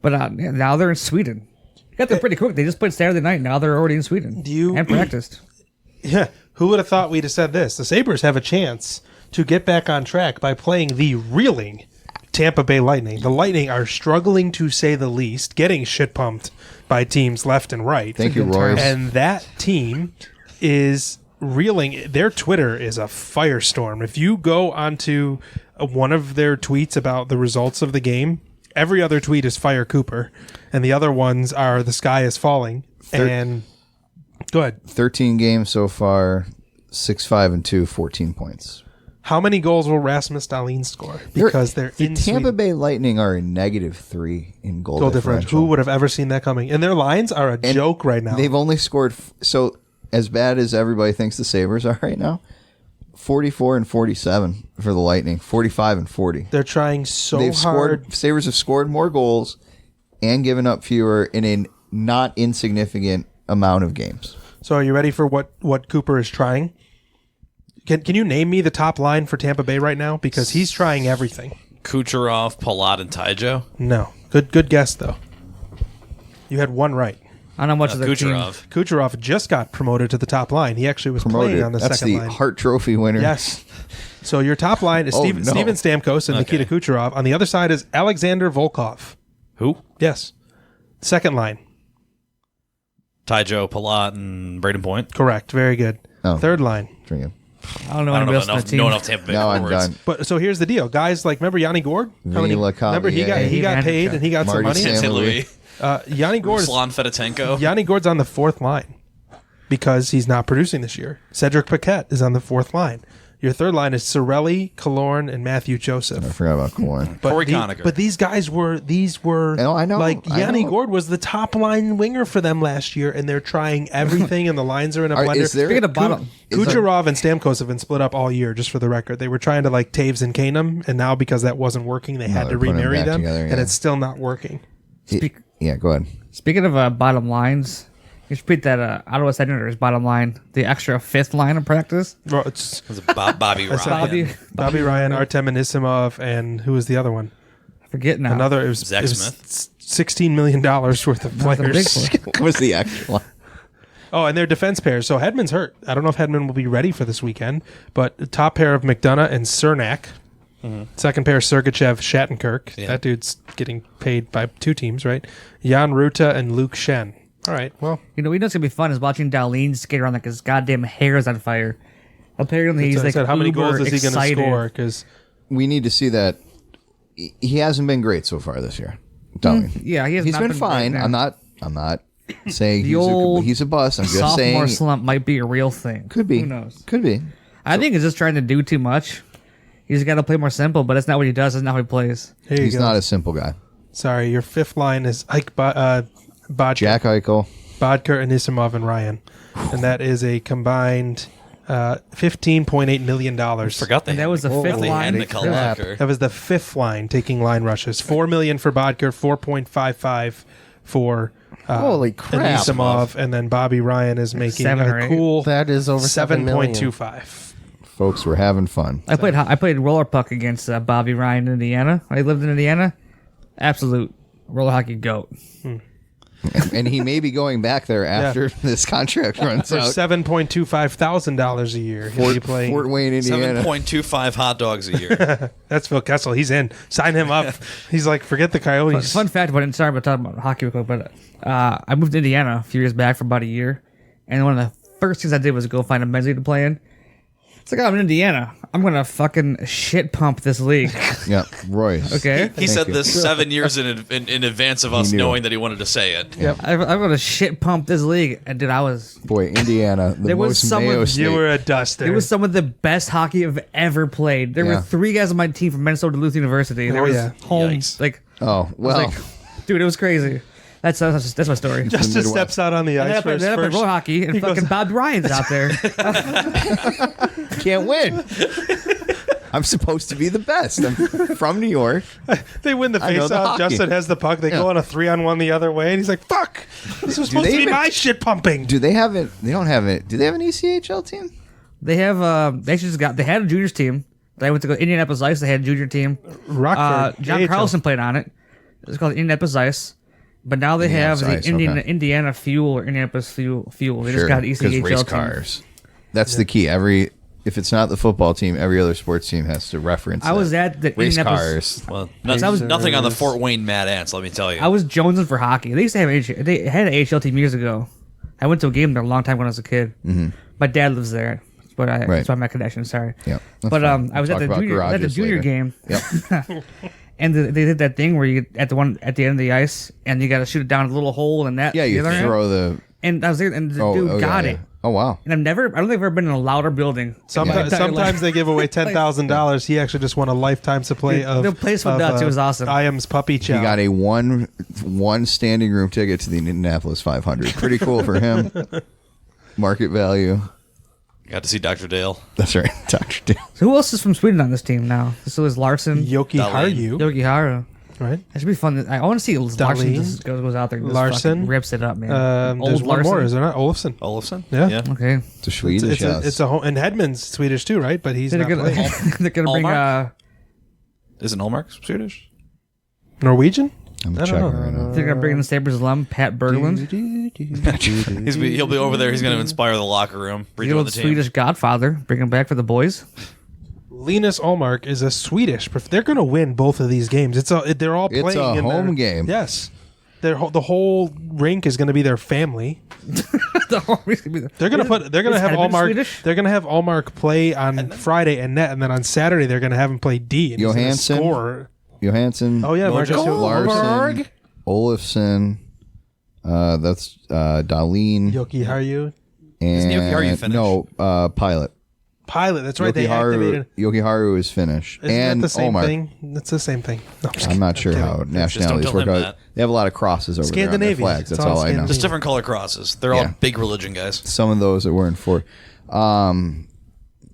But now they're in Sweden. Got there pretty quick. They just played Saturday night. Now they're already in Sweden. And practiced. Yeah. Who would have thought we'd have said this? The Sabres have a chance to get back on track by playing the reeling Tampa Bay Lightning. The Lightning are struggling to say the least, getting shit pumped by teams left and right. Thank you, Royce. And that team is reeling. Their Twitter is a firestorm. If you go onto one of their tweets about the results of the game, every other tweet is Fire Cooper, and the other ones are the sky is falling. And go ahead. 13 games so far, 6-5-2, 14 points. How many goals will Rasmus Dahlin score? Because they're the in Tampa Sweden. Bay Lightning are a -3 in goal Goal difference. differential. Who would have ever seen that coming? And their lines are a And joke right now. They've only scored so as bad as everybody thinks the Sabres are right now. 44 and 47 for the Lightning. 45 and 40. They're trying so They've hard. scored. Sabres have scored more goals and given up fewer in a not insignificant amount of games. So are you ready for what Cooper is trying? Can you name me the top line for Tampa Bay right now? Because he's trying everything. Kucherov, Palat, and Taijo. No. Good guess, though. You had one right. I don't know much of their team. Kucherov. Kucherov just got promoted to the top line. He actually was playing on the That's second the line. Hart Trophy winner. Yes. So your top line is Oh, Steven Stamkos and Nikita Kucherov. On the other side is Alexander Volkov. Who? Yes. Second line. Taijo, Palat, and Braden Point. Correct. Very good. Oh. Third line. Drinking. I don't know I don't anybody know else on the enough, team. know enough Tampa Bay Now I'm forwards. done. But so here's the deal, guys. Like, remember Yanni Gord? Vinny Remember he got Lecavalier. paid and he got some Marty money. Sam- St. Louis. Yanni Gord is Ruslan Fedotenko. Yanni Gord's on the fourth line because he's not producing this year. Cedric Paquette is on the fourth line. Your third line is Sorelli, Killorn, and Matthew I Joseph. forgot about Corn. Corey Conacher. But these guys were I know, like I Yanni know. Gord was the top line winger for them last year, and they're trying everything, and the lines are in a All right, blender. is there- Speaking of bottom, Kucherov and Stamkos have been split up all year, just for the record. They were trying to like Taves and Kane them, and now because that wasn't working, they had they're to putting them remarry back them, together, and yeah. it's still not working. Yeah, go ahead. speaking of bottom lines, you should repeat that Ottawa Senators bottom line, the extra fifth line of practice. Well, it's It was Bobby Ryan. Bobby Ryan, Artem Anisimov, and who was the other one? I forget now. Another. It was Zach it was Smith. $16 million worth of Not the big players. one. What was the actual? Oh, and their defense pairs. So Hedman's hurt. I don't know if Hedman will be ready for this weekend, but the top pair of McDonough and Cernak. Second pair, Sergachev, Shattenkirk. Yeah. That dude's getting paid by two teams, right? Jan Ruta and Luke Shen. All right, well, You know what's gonna be fun is watching Darlene skate around like his goddamn hair is on fire. Apparently he's so I like said, how many uber goals is he going to excited. score? Because We need to see that. He hasn't been great so far this year. Dummy. Yeah, he has He's not been great fine. now. I'm not saying The old he's a bust. I'm just Sophomore saying slump might be a real thing. could be. Who knows? Could be. I think he's just trying to do too much. He's got to play more simple, but that's not what he does. That's not how he plays. here you He's go. not a simple guy. Sorry, your fifth line is Ike Bajek. Jack Eichel. Bodker, Anisimov, and Ryan, and that is a combined $15.8 million. Forgot And that was the fifth they line. had Nicole Locker. That was the fifth line taking line rushes. $4 million for Bodker, 4.55 for Holy crap. Anisimov, and then Bobby Ryan is making 7 or a 8. cool That is over 7 million. 7.25. Folks, we're having fun. I played roller puck against Bobby Ryan in Indiana. I lived in Indiana. Absolute roller hockey goat. And he may be going back there after this contract runs For out. $7,250 a year. He'll be playing. Fort Wayne, Indiana. 7.25 hot dogs a year. That's Phil Kessel. He's in. Sign him up. He's like, forget the Coyotes. Fun fact about it. Sorry about talking about hockey real quick, but I moved to Indiana a few years back for about a year, and one of the first things I did was go find a men's league to play in. It's like, I'm in Indiana. I'm gonna fucking shit pump this league. Yeah, Royce. Okay. He said you. this 7 years in advance of us knew. knowing that he wanted to say it. Yep. I'm gonna shit pump this league, and dude, I was. Boy, Indiana, the There was most someone- Mayo State. You were a duster. It was some of the best hockey I've ever played. There Yeah. were 3 guys on my team from Minnesota Duluth University. There Oh, was yeah. home, Yikes. like, Oh, well. like, dude, it was crazy. That's my story. Justin Midwest. steps out on the And then I ice for played, his then I played first. roller hockey, and he fucking goes- Bob Ryan's out there. Can't win. I'm supposed to be the best. I'm from New York. They win the I know the face-off. hockey. Justin has the puck. They go Yeah. on a 3-on-1 the other way, and he's like, "Fuck! This was supposed they to be even- my shit pumping." Do they have it? They don't have it. Do they have an ECHL team? They have they actually just got they had a juniors team. They went to go Indianapolis Ice. They had a junior team. Rockford, John AHL. Carlson played on it. It's called Indianapolis Ice. But now they have the Indianapolis Ice, okay. Indiana Fuel or Indianapolis Fuel. They just got an because ECHL race team. cars. That's the key. If it's not the football team, every other sports team has to reference. I was that. at the race Indianapolis. cars. Well, nothing on the Fort Wayne Mad Ants, let me tell you. I was jonesing for hockey. They used to have they had an AHL team years ago. I went to a game there a long time when I was a kid. Mm-hmm. My dad lives there, but that's why my connection. Sorry. Yeah, that's But fine. I was We'll at the talk about junior garages later. game. Yep. And they did that thing where you at the end of the ice, and you got to shoot it down a little hole in that. Yeah, you the other end. throw the. And I was there, and the dude got it. Oh wow. And I don't think I've ever been in a louder building. Sometimes they give away $10,000. He actually just won a lifetime supply Dude, of. the place was nuts. It was awesome. IAM's puppy chow. He got a one standing room ticket to the Indianapolis 500. Pretty cool for him. Market value. Got to see Dr. Dale. That's right, Dr. Dale. So who else is from Sweden on this team now? So is Larson, Yoki Haru, Yogi Haru. right? That should be fun. I want to see Larson Dahlin. just goes out there, and just Larson. fucking rips it up, man. There's one more, is there not? Olofsson. Olofsson? Yeah. Okay, It's a Swedish house. It's a home, and Hedman's Swedish too, right? But he's they're not gonna playing. they're gonna bring Allmark? Isn't Olmark Swedish? Norwegian. I'm I don't checking know. right now. they're gonna bring in the Sabres alum Pat Berglund. He'll be over there. He's going to inspire the locker room. The Redoing old the team. Swedish Godfather. Bring him back for the boys. Linus Allmark is a Swedish. They're going to win both of these games. They're all It's playing. a in home their, game. Yes, the whole rink is going to be their family. They're going to have Allmark. Swedish? They're going to have Allmark play on Friday and net, and then on Saturday they're going to have him play D. And he's gonna Johansson? score. Johansson. Oh yeah, Marcus Larson. Olofsson. That's Dahlin. Yoki Haru. And Yoki Haru Finnish? No, Pilot. Pilot. That's right. They activated. Yoki Haru is Finnish. Isn't and that the same Omar. thing? That's the same thing. No, I'm, just I'm kidding. not sure kidding. how nationalities tell work him out. that. They have a lot of crosses over there on their Scandinavian. flags. It's That's all all I know. Scandinavian. Just different color crosses. They're Yeah. all big religion guys. Some of those that weren't for.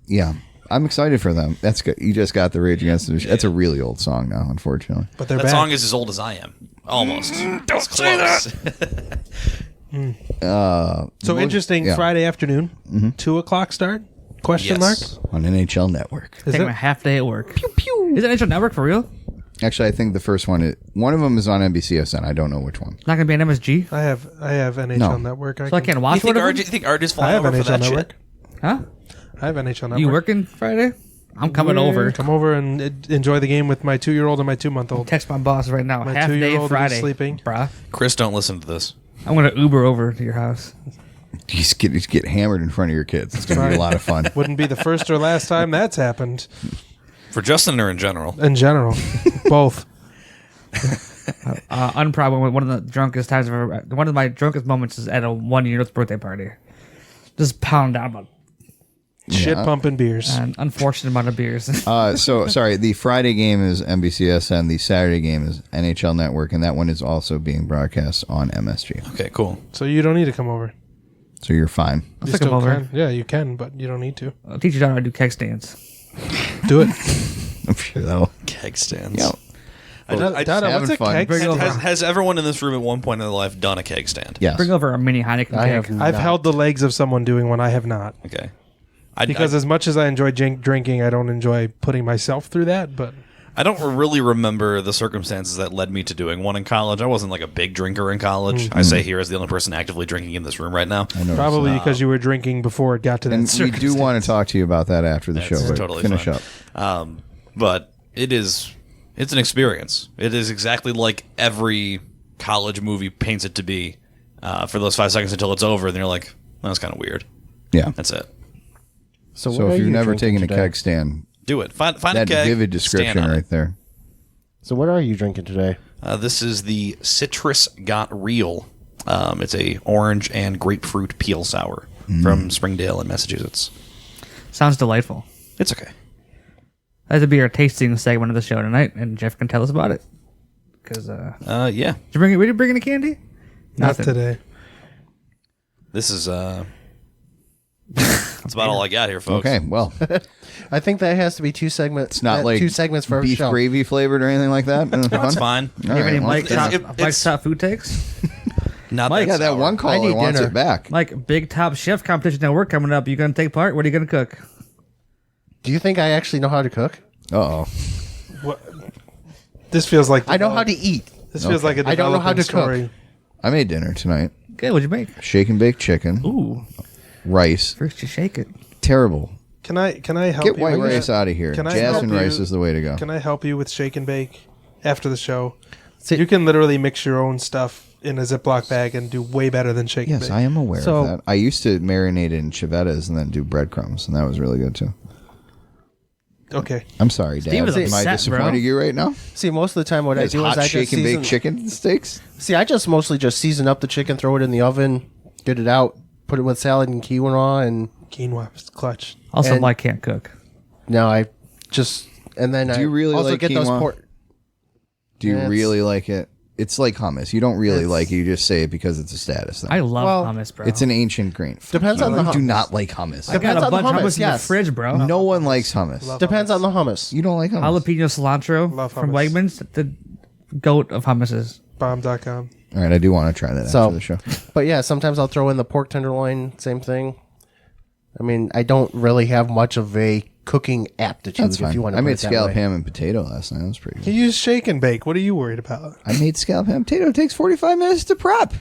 Yeah, I'm excited for them. That's good. You just got the Rage Against the Machine. That's a really old song now, unfortunately. But they're That back. song is as old as I am. Almost. Don't say that. So interesting. yeah. Friday afternoon, 2:00 start? Question Yes. mark. On NHL Network. Is Take it? him a half day at work. Pew pew. Is it NHL Network for real? Actually, I think the first one, one of them is on NBCSN. I don't know which one. Not gonna be an MSG, I have NHL No. Network. so I can't watch You think one of them? RJ, you think RJ's I flying have over for NHL that Network. shit? Huh? I have NHL Network. You working Friday? I'm coming over. Come over and enjoy the game with my 2-year-old and my 2-month-old. Text my boss right now. My Half day 2-year-old is Friday. sleeping. Bruh. Chris, don't listen to this. I'm gonna Uber over to your house. You just get hammered in front of your kids. It's going to be a lot of fun. Wouldn't be the first or last time that's happened. For Justin or in general? In general, both. Unproud. One of the drunkest times I've ever. One of my drunkest moments is at a 1-year birthday party. Just pound down about Shit pumping beers. An unfortunate amount of beers. So sorry. The Friday game is NBCSN. The Saturday game is NHL Network, and that one is also being broadcast on MSG. Okay, cool. So you don't need to come over. So you're fine. I'll You take 'em still over. can. Yeah, you can, but you don't need to. I'll teach you how to do keg stands. Do it. I'm sure that'll. Keg stands. Yeah. Donna, having what's a fun. keg Bring stand? over. Has everyone in this room at one point in their life done a keg stand? Yes. Bring over a mini Heineken I keg. have I've not. held the legs of someone doing one. I have not. Okay. Because as much as I enjoy drinking, I don't enjoy putting myself through that. But I don't really remember the circumstances that led me to doing one in college. I wasn't like a big drinker in college. I say here as the only person actively drinking in this room right now. I know. probably because you were drinking before it got to that And we do circumstance. want to talk to you about that after the show. It's But totally finish fine. up. But it's an experience. It is exactly like every college movie paints it to be for those 5 seconds until it's over. And you're like, that's kind of weird. Yeah. That's it. So, So what if are you've you never drinking taken a today? keg stand, Do it. Find a that keg. vivid stand description on it. right there. So what are you drinking today? This is the Citrus Got Real. It's a orange and grapefruit peel sour from Springdale in Massachusetts. Sounds delightful. It's okay. That'd be our tasting segment of the show tonight, and Jeff can tell us about it. Because Yeah. did you bring any candy? Not Nothing. today. This is that's about all I got here, folks. Okay, well, I think that has to be two segments. it's not like two segments for beef a show. gravy flavored or anything like that. That's fine. All Do you have right, any well, Mike's it's- top food takes? Not Mike, that yeah, that sour. one I caller need wants dinner. it back. Like big top chef competition at work coming up. You gonna take part? What are you gonna cook? Do you think I actually know how to cook? Uh-oh. What? This feels like I know how to eat. This feels like a I don't know how to developing story. I made dinner tonight. Okay, what'd you make? Shake and bake chicken, Ooh, rice. first you shake it. Terrible. Can I help Get you? white with rice that? out of here. Can I Jasmine help rice you? is the way to go. Can I help you with shake and bake after the show? See- You can literally mix your own stuff in a Ziploc bag and do way better than shake and Yes, bake. I am aware So- of that. I used to marinate it in civettas and then do breadcrumbs, and that was really good too. Okay. I'm sorry, Dad. Steve is Am I upset, bro. disappointing you right now? See, most of the time what I Guys, do is hot I shake just and season. bake chicken steaks? See, I just mostly just season up the chicken, throw it in the oven, get it out, put it with salad and quinoa, and Quinoa is clutch. Also, And- Mike can't cook. no, I just and then Do you really also like get those quinoa? Do you Yeah, it's- really like it? It's like hummus. You don't really It's- like it. You just say it because it's a status thing. I love Well, hummus, bro. It's an ancient grain. Depends on the You do hummus. not like hummus. I got Depends a on the bunch of hummus, hummus in yes. the fridge, bro. No one likes hummus. Love Depends hummus. on the hummus. You don't like hummus. Jalapeno cilantro Love from hummus. Wegmans. The goat of hummuses. Bomb.com. All right, I do want to try that So- after the show. But yeah, sometimes I'll throw in the pork tenderloin. Same thing. I mean, I don't really have much of a cooking aptitude. That's If fine. you want to I put made it that scallop way. ham and potato last night. That was pretty You good. use shake and bake. What are you worried about? I made scallop ham and potato. It takes 45 minutes to prep.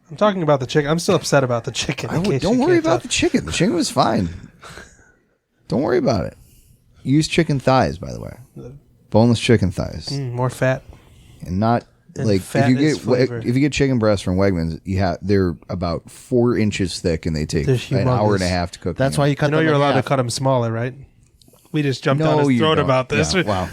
I'm talking about the chicken. I'm still upset about the chicken. in case Don't you worry can't about tell. the chicken. The chicken was fine. Don't worry about it. Use chicken thighs, by the way. Boneless chicken thighs. More fat. And not And like if fat you is get flavor. if you get chicken breasts from Wegmans, they're about 4 inches thick and they take They're an hour and a humongous. half to cook. That's them. why you cut I know them you're in allowed to half. cut them smaller, right? We just jumped No, down his you throat don't. about this. Yeah, wow.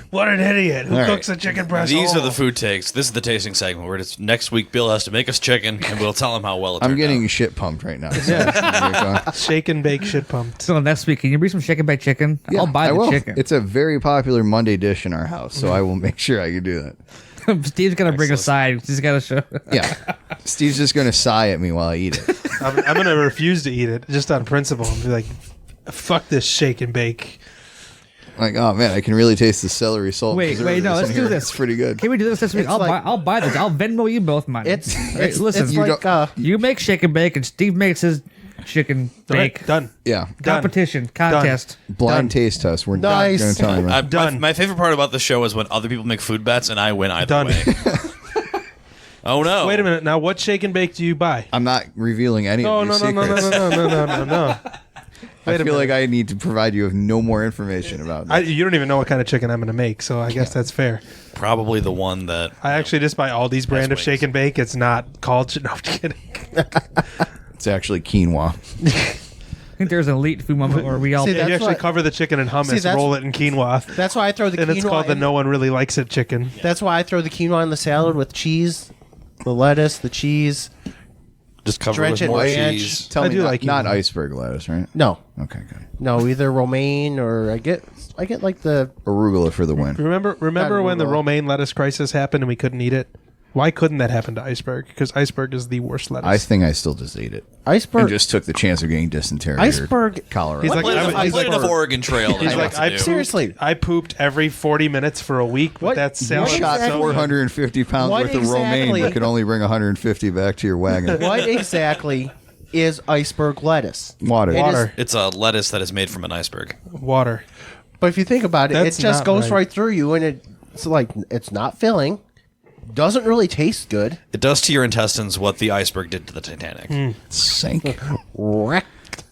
What an idiot. Who All right. cooks a chicken breast? These are whole? the food takes. This is the tasting segment where it's next week Bill has to make us chicken and we'll tell him how well it I'm turned getting out. shit pumped right now. Yeah. Shake and bake shit pumped. So next week, can you bring some chicken baked chicken? I'll buy I the will. chicken. It's a very popular Monday dish in our house, so I will make sure I can do that. Steve's gonna bring a side. He's got to show. Yeah. Steve's just going to sigh at me while I eat it. I'm going to refuse to eat it just on principle and be like, fuck this shake and bake. Like, oh man, I can really taste the celery salt. Wait, no, preservatives let's in do here. this. It's pretty good. Can we do this week? It's like- I'll buy this. I'll Venmo you both money. It's Hey, it's, listen. it's You like you make chicken and bake, and Steve makes his chicken Right, bake. done. Yeah. Done. Competition contest. Blind taste test. We're Nice. not going to tell you. Done. My favorite part about the show is when other people make food bets and I win either Done. way. Oh no! Wait a minute. Now, what shake and bake do you buy? I'm not revealing any No, of no, your no, no, no, secrets. no, no, no, no, no. I Wait a feel like minute. I need to provide you with no more information about that. You don't even know what kind of chicken I'm going to make, so I guess that's fair. Probably the one that I actually just buy Aldi's brand of wings. shake and bake. It's not called. No, I'm just kidding. It's actually quinoa. I think there's an elite food moment where we all. See, You that's actually what- cover the chicken in hummus, See, that's- roll it in quinoa, That's why I throw the and quinoa. it's called the in- no one really likes it chicken. That's why I throw the quinoa in the salad with cheese, the lettuce, the cheese. just Cover drench with it in more ranch. cheese. Tell I me do not, like not eating. iceberg lettuce, right? No, Okay, good. no, either romaine or I get like the Arugula for the win. Remember when the Arugula. romaine lettuce crisis happened and we couldn't eat it? Why couldn't that happen to iceberg? Because iceberg is the worst lettuce. I think I still just ate it. iceberg. And just took the chance of getting dysentery. Iceberg- Or cholera. He's like, I played enough like- Oregon Trail. He's like, I pooped, Seriously. I pooped every 40 minutes for a week, but What? that you salad shot was so good. 450 pounds What worth of romaine, exactly- but could only bring 150 back to your wagon. what exactly is iceberg lettuce? Water. It is- Water. It's a lettuce that is made from an iceberg. Water. But if you think about it, That's it just not goes right. right through you, and it's like it's not filling. Doesn't really taste good. It does to your intestines what the iceberg did to the Titanic. Sank. Wrecked.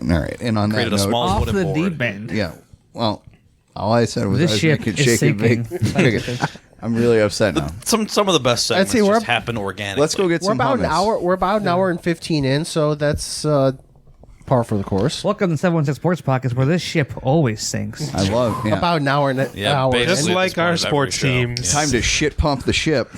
All right. And on Created that a note, small Off wooden the board. deep end. yeah. Well, all I said was This I was ship making is shake and bake. sinking. I'm really upset now. Some of the best segments see, we're- just happen organically. Let's go get We're some about an hummus. hour. We're about an hour and 15 in, so that's par for the course. Welcome to 716 Sports Podcast, where this ship always sinks. I love. Yeah. About an hour and Yeah, hour. basically. Just at like this point our of every sports show. teams. Time to shit pump the ship.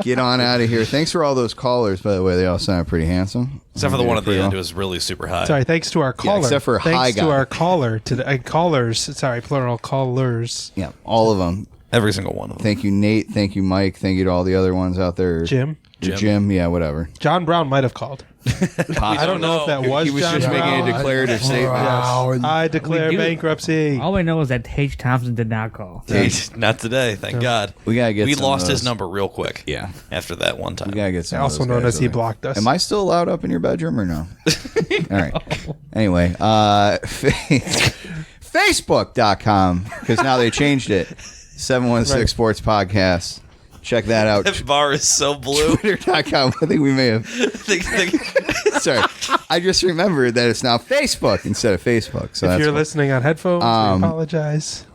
Get on out of here. Thanks for all those callers, by the way. They all sound pretty handsome. Except for the They one did at the pretty end, it well. was really super high. Sorry, thanks to our caller. except for thanks high to guy. our caller today. Callers. Sorry, plural callers. Yeah, all of them. Every single one of them. Thank you, Nate. Thank you, Mike. Thank you to all the other ones out there. Jim. Jim. Yeah, whatever. John Brown might have called. I don't know if that was He was John just Brown. making a declarative statement. I declare We do- bankruptcy. All we know is that Tage Thompson did not call. Not today, thank God. We gotta get We some lost of his those. number real quick. Yeah. After that one time. We gotta get some. Also of those known guys as he over. blocked us. Am I still allowed up in your bedroom or no? All right. Anyway, Facebook.com, because now they changed it. 716 Right. Sports Podcast. Check that out. That bar is so blue. Twitter.com. I think we may have. Sorry. I just remembered that it's now Facebook instead of Facebook. So if that's you're cool. listening on headphones, we apologize.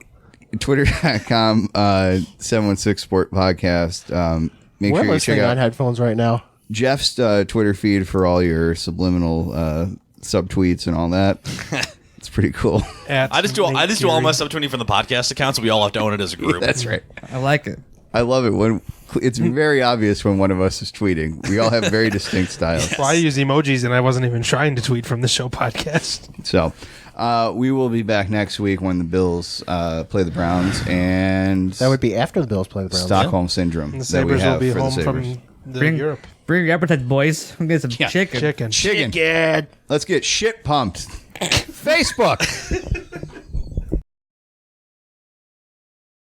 Twitter.com, 716 Sport Podcast. Make We're sure you listening check on out headphones right now. Jeff's Twitter feed for all your subliminal subtweets and all that. It's pretty cool. I just do all my subtweeting from the podcast account, so we all have to own it as a group. That's right. I like it. I love it when it's very obvious when one of us is tweeting. We all have very distinct styles. Well, I use emojis, and I wasn't even trying to tweet from the show podcast. So we will be back next week when the Bills play the Browns and That would be after the Bills play the Browns. Stockholm syndrome The that we Sabres will have be for the home Sabres. from the Bring Europe. Bring your appetite, boys. We'll get some chicken. Chicken. Chicken. Let's get shit pumped. Facebook.